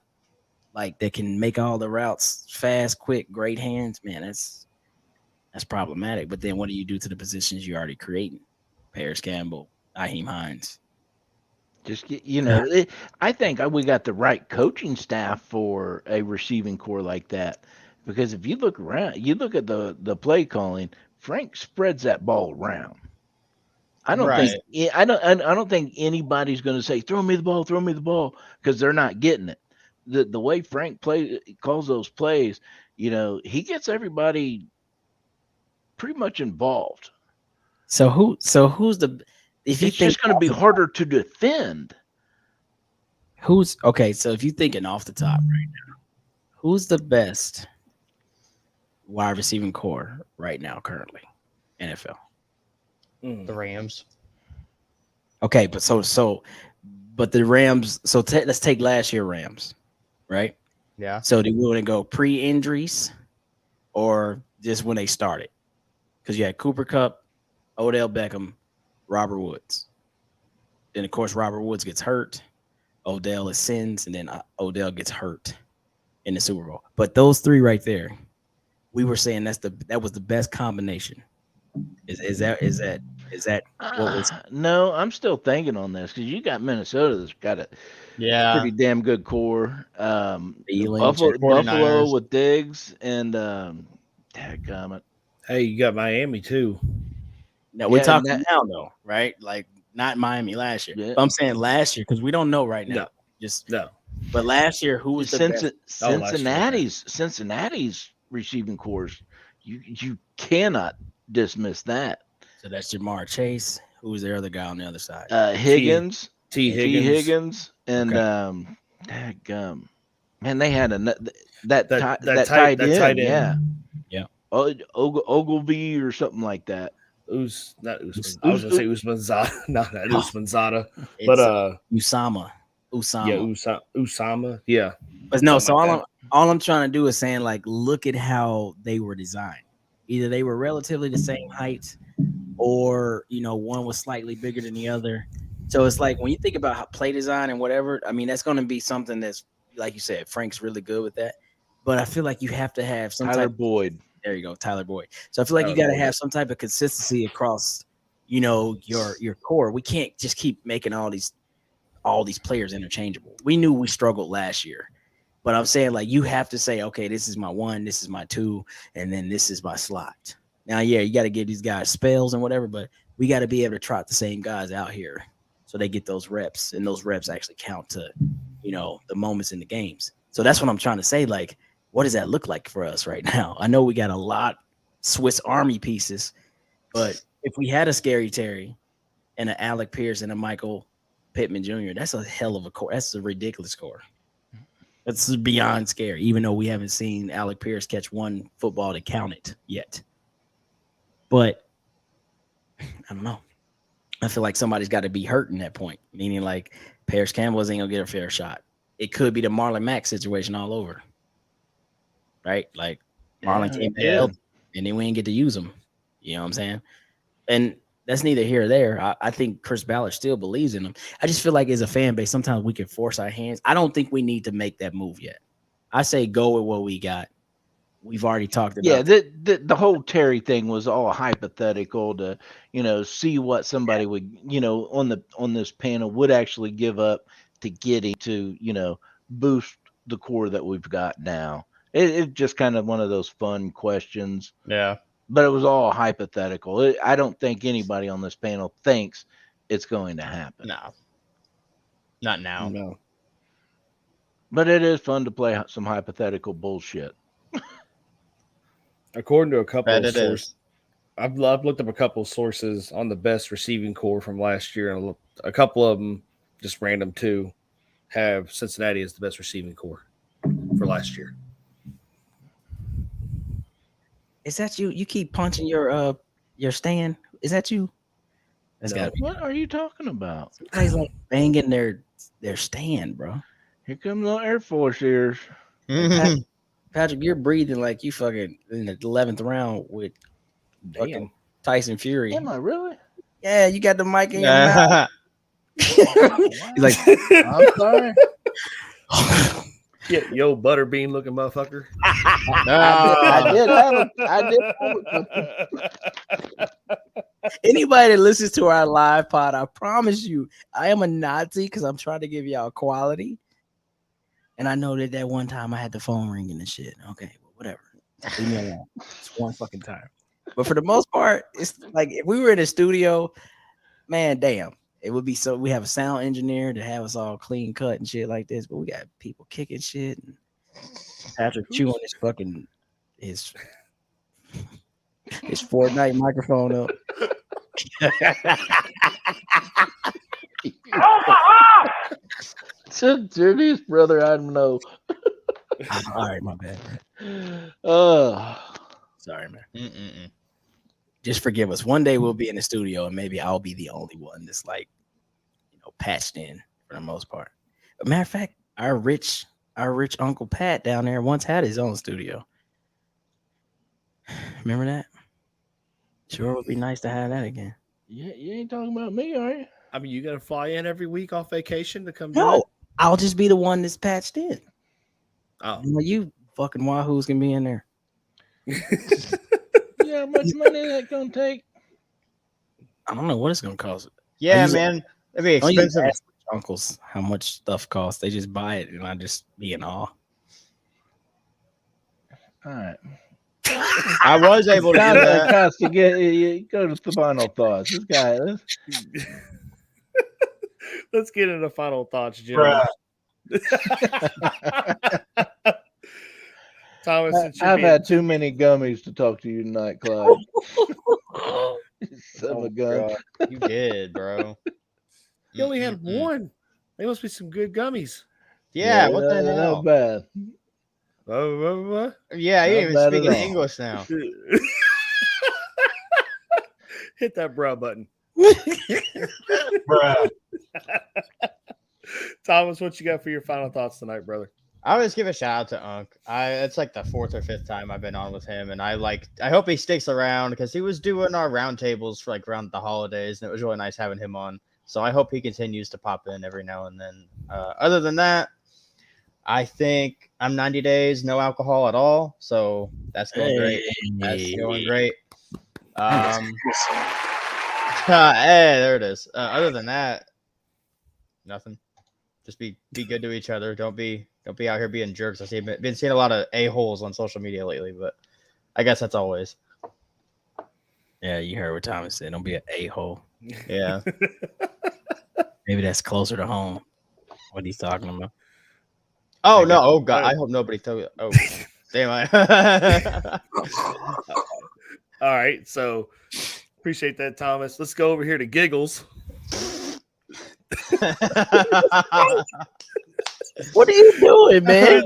like that can make all the routes fast, quick, great hands, man, that's problematic. But then what do you do to the positions you're already creating? Paris Campbell, Naheem Hines. Just I think we got the right coaching staff for a receiving core like that. Because if you look around, you look at the play calling, Frank spreads that ball around. I don't think anybody's going to say throw me the ball, because they're not getting it. The way Frank calls those plays, he gets everybody pretty much involved. So who's the? If it's just going to be harder to defend. Who's okay? So if you're thinking off the top right now, who's the best wide receiving core right now currently, NFL? The Rams. Okay, but but the Rams. So let's take last year Rams, right? Yeah. So do we want to go pre-injuries or just when they started? Because you had Cooper Kupp, Odell Beckham, Robert Woods. Then of course Robert Woods gets hurt, Odell ascends, and then Odell gets hurt in the Super Bowl. But those 3 right there, we were saying that was the best combination. Is that what was? No, I'm still thinking on this because you got Minnesota that's got a pretty damn good core. Buffalo with Diggs and dadgummit. Hey, you got Miami too. No, we're talking now though, right? Like not Miami last year. Yeah. But I'm saying last year because we don't know right now. No. But last year, who was the best? Cincinnati's receiving cores, you cannot dismiss that. So that's Jamar Chase. Who was the other guy on the other side? Higgins. T. Higgins. And man, they had that tight end. Yeah. Ogilvy or something like that. I was gonna say Usmanzada, not Usmanzada, but Usama. Yeah, Usama. Yeah. But no, so all I'm trying to do is saying, like, look at how they were designed. Either they were relatively the same height, or one was slightly bigger than the other. So it's like when you think about how play design and whatever, I mean, that's going to be something that's, like you said, Frank's really good with that. But I feel like you have to have some Tyler Boyd. There you go, Tyler Boyd. So I feel like you got to have some type of consistency across, your core. We can't just keep making all these players interchangeable. We knew we struggled last year, but I'm saying, like, you have to say, okay, this is my 1, this is my 2, and then this is my slot. Now, yeah, you got to give these guys spells and whatever, but we got to be able to trot the same guys out here so they get those reps, and those reps actually count to, the moments in the games. So that's what I'm trying to say. Like, what does that look like for us right now? I know we got a lot Swiss Army pieces, but if we had a Scary Terry and an Alec Pierce and a Michael Pittman Jr., that's a hell of a core. That's a ridiculous core. That's beyond scary, even though we haven't seen Alec Pierce catch one football to count it yet. But I don't know. I feel like somebody's got to be hurt in that point, meaning like Paris Campbell ain't going to get a fair shot. It could be the Marlon Mack situation all over. Right? Like Marlon came back and then we didn't get to use him. You know what I'm saying? And that's neither here or there. I think Chris Ballard still believes in him. I just feel like as a fan base, sometimes we can force our hands. I don't think we need to make that move yet. I say go with what we got. We've already talked about. Yeah, the whole Terry thing was all hypothetical to, see what somebody would, on this panel would actually give up to get him to, boost the core that we've got now. It's just kind of one of those fun questions. Yeah. But it was all hypothetical. I don't think anybody on this panel thinks it's going to happen. No. Not now. No. But it is fun to play some hypothetical bullshit. According to a couple Bet of it sources, is. I've looked up a couple of sources on the best receiving core from last year, and a couple of them, just random too, have Cincinnati as the best receiving core for last year. Is that you? You keep punching your stand. Is that you? That's No. gotta be. What are you talking about? Somebody's like banging their stand, bro. Here come the Air Force ears. Mhm. Patrick, you're breathing like you fucking in the 11th round with fucking Tyson Fury. Am I really? Yeah, you got the mic in your mouth. He's like, I'm sorry. Yeah, yo, butterbean looking motherfucker. I did have a anybody that listens to our live pod, I promise you, I am a Nazi because I'm trying to give y'all quality. And I know that one time I had the phone ringing and shit. Okay, well, whatever. Leave me alone. It's one fucking time. But for the most part, it's like if we were in a studio, man, damn. It would be so we have a sound engineer to have us all clean cut and shit like this, but we got people kicking shit and Patrick chewing his Fortnite microphone up. Judy's brother, I don't know. All right, my bad. Man. Sorry, man. Mm-mm-mm. Just forgive us. One day we'll be in the studio and maybe I'll be the only one that's like, patched in for the most part. But matter of fact, our rich Uncle Pat down there once had his own studio. Remember that? Sure would be nice to have that again. Yeah, you ain't talking about me, are you? I mean, you got to fly in every week off vacation to come do No, it? I'll just be the one that's patched in. Oh. You fucking wahoos can be in there. Yeah, how much money that gonna take? I don't know what it's gonna cost. Yeah, man. It'd be Don't you expensive. ask uncles how much stuff costs. They just buy it and I just be in awe. All right. I was able to do that. Cost to get you go to the final thoughts. This guy, Let's get into final thoughts, Jim. Thomas, I've had too many gummies to talk to you tonight, Clyde. Son of a gun. God. You did, bro. You only had one. There must be some good gummies. Yeah, what the hell? Not bad. What? Yeah, you Not even bad speaking at all. English now. Hit that bra button. Bruh. Thomas, what you got for your final thoughts tonight, brother? I always give a shout out to Unc. It's like the 4th or 5th time I've been on with him, and I hope he sticks around because he was doing our roundtables for like around the holidays, and it was really nice having him on. So I hope he continues to pop in every now and then. Other than that, I think I'm 90 days, no alcohol at all. So that's going great. That's going great. Hey, there it is. Other than that, nothing. Just be good to each other. Don't be out here being jerks. I've been seeing a lot of a-holes on social media lately, but I guess that's always. Yeah, you heard what Thomas said. Don't be an a-hole. Yeah. Maybe that's closer to home. What he's talking about. Oh no! Oh God! I hope nobody told. Oh, damn! All right, so appreciate that, Thomas. Let's go over here to Giggles. What are you doing, man?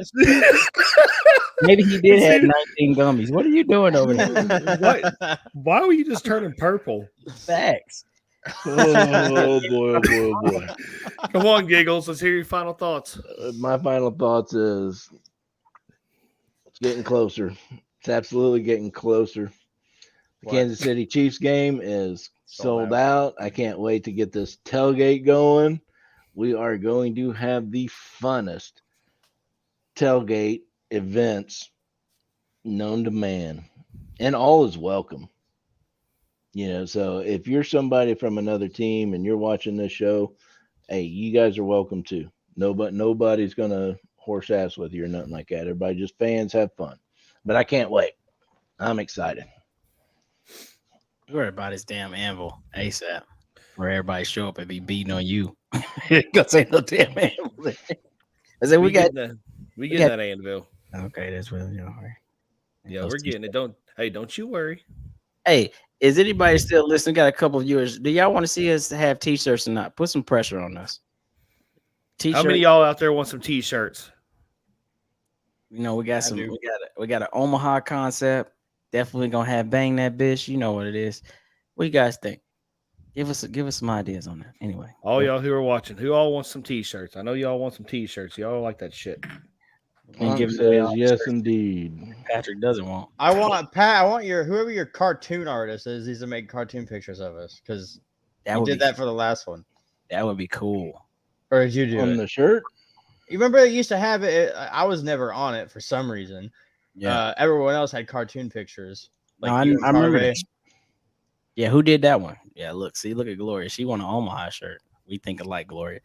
Maybe he did have 19 gummies. What are you doing over there? What? Why were you just turning purple? Facts. Oh boy. Come on, Giggles. Let's hear your final thoughts. My final thoughts is it's getting closer. It's absolutely getting closer. The Kansas City Chiefs game is sold out. I can't wait to get this tailgate going. We are going to have the funnest tailgate events known to man, and all is welcome. So if you're somebody from another team and you're watching this show, hey, you guys are welcome too. Nobody's gonna horse ass with you or nothing like that. Everybody just fans, have fun. But I can't wait. I'm excited. We're about this damn Anvil ASAP, where everybody show up and be beating on you. Cause ain't no damn Anvil. I said we got that Anvil. Okay, that's really hard. Yeah, we're getting it. Don't you worry. Hey, is anybody still listening? Got a couple of viewers. Do y'all want to see us have t-shirts or not? Put some pressure on us. How many of y'all out there want some t-shirts? You know, we got we got an Omaha concept. Definitely gonna have bang that bitch. You know what it is. What do you guys think? Give us some ideas on that. Anyway, all y'all who are watching, who all wants some t-shirts? I know y'all want some t-shirts. Y'all like that shit. Says yes, indeed. Patrick doesn't want. I want Pat. I want whoever your cartoon artist is. He's to make cartoon pictures of us because you did that for the last one. That would be cool. Or did you do on the shirt? You remember they used to have it. I was never on it for some reason. Yeah, everyone else had cartoon pictures. Like no, I remember that. Yeah, who did that one? Yeah, look at Gloria. She won an Omaha shirt. We think alike, Gloria.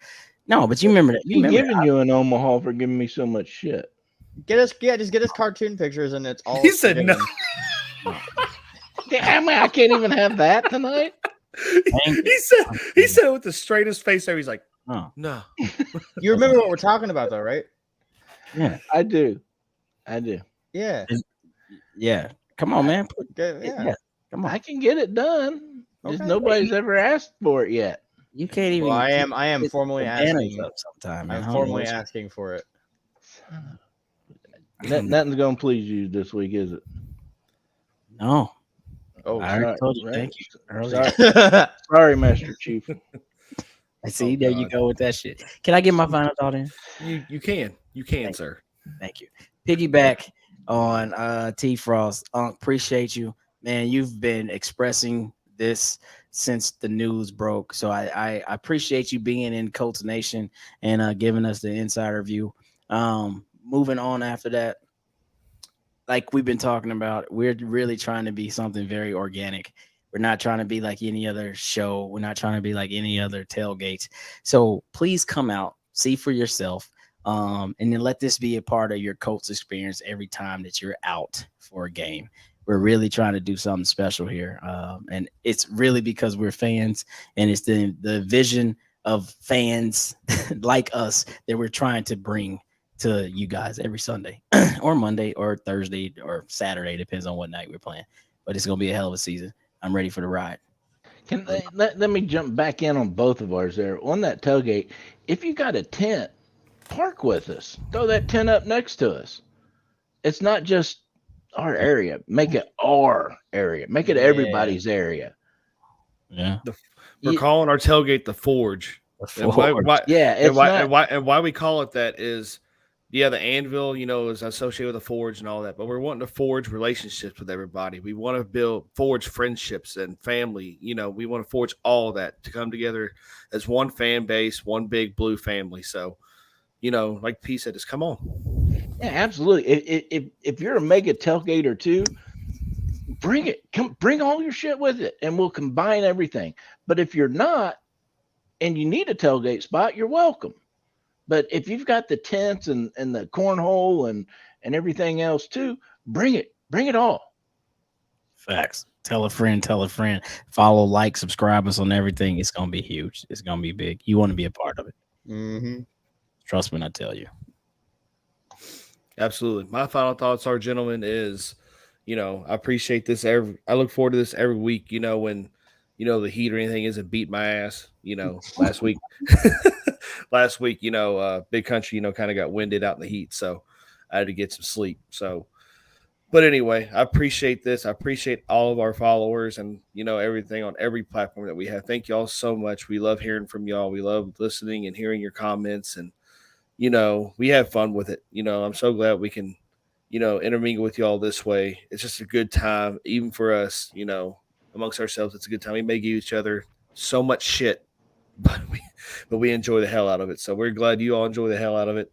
No, but you remember that. You giving you an Omaha for giving me so much shit. Just get us cartoon pictures, and it's all. He said no. Damn, I can't even have that tonight. he said it with the straightest face there. He's like, oh. No. You remember what we're talking about, though, right? Yeah, I do. Yeah. Yeah. Come on, man. Yeah. Come on. I can get it done. Just nobody's ever asked for it yet. You can't even. Well, I am formally asking. Sometime, I'm formally asking for it. Nothing's gonna please you this week, is it? No. Oh, I already told you. Thank you. Sorry, Master Chief. I see. There you go with that shit. Can I get my final thought in? You can, sir. Thank you. Piggyback on T Frost. Appreciate you, man. You've been expressing this since the news broke, so I appreciate you being in Colts Nation and giving us the insider view. Moving on after that, like we've been talking about, we're really trying to be something very organic. We're not trying to be like any other show. We're not trying to be like any other tailgates. So please come out, see for yourself, and then let this be a part of your Colts experience every time that you're out for a game. We're really trying to do something special here. And it's really because we're fans, and it's the vision of fans like us that we're trying to bring to you guys every Sunday or Monday or Thursday or Saturday, depends on what night we're playing. But it's going to be a hell of a season. I'm ready for the ride. Let me jump back in on both of ours there. On that tailgate, if you got a tent, park with us. Throw that tent up next to us. It's not just our area. Make it our area. Make it everybody's area. Yeah. We're calling our tailgate the Forge. And why we call it that is, the Anvil, is associated with the Forge and all that, but we're wanting to forge relationships with everybody. We want to forge friendships and family. We want to forge all that to come together as one fan base, one big blue family. So, like P said, just come on. Yeah, absolutely. If you're a mega tailgate or two, bring it. Bring all your shit with it, and we'll combine everything. But if you're not, and you need a tailgate spot, you're welcome. But if you've got the tents and the cornhole and everything else too, bring it all. Facts. Tell a friend. Follow, like, subscribe us on everything. It's going to be huge. It's going to be big. You want to be a part of it. Mm-hmm. Trust me when I tell you. Absolutely. My final thoughts are, gentlemen, is, I appreciate this. I look forward to this every week, when, the heat or anything isn't beat my ass, last week. Last week, Big Country, kind of got winded out in the heat, so I had to get some sleep. So, but anyway, I appreciate this. I appreciate all of our followers and, everything on every platform that we have. Thank y'all so much. We love hearing from y'all. We love listening and hearing your comments, and, we have fun with it. I'm so glad we can, intermingle with y'all this way. It's just a good time, even for us, amongst ourselves. It's a good time. We may give each other so much shit, but we enjoy the hell out of it. So we're glad you all enjoy the hell out of it.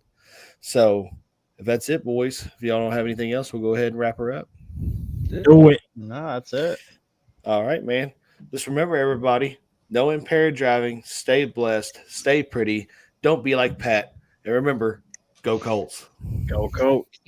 So if that's it, boys, if y'all don't have anything else, we'll go ahead and wrap her up. Do it. No, that's it. All right, man. Just remember, everybody, no impaired driving. Stay blessed. Stay pretty. Don't be like Pat. And remember, Go Colts. Go Colts.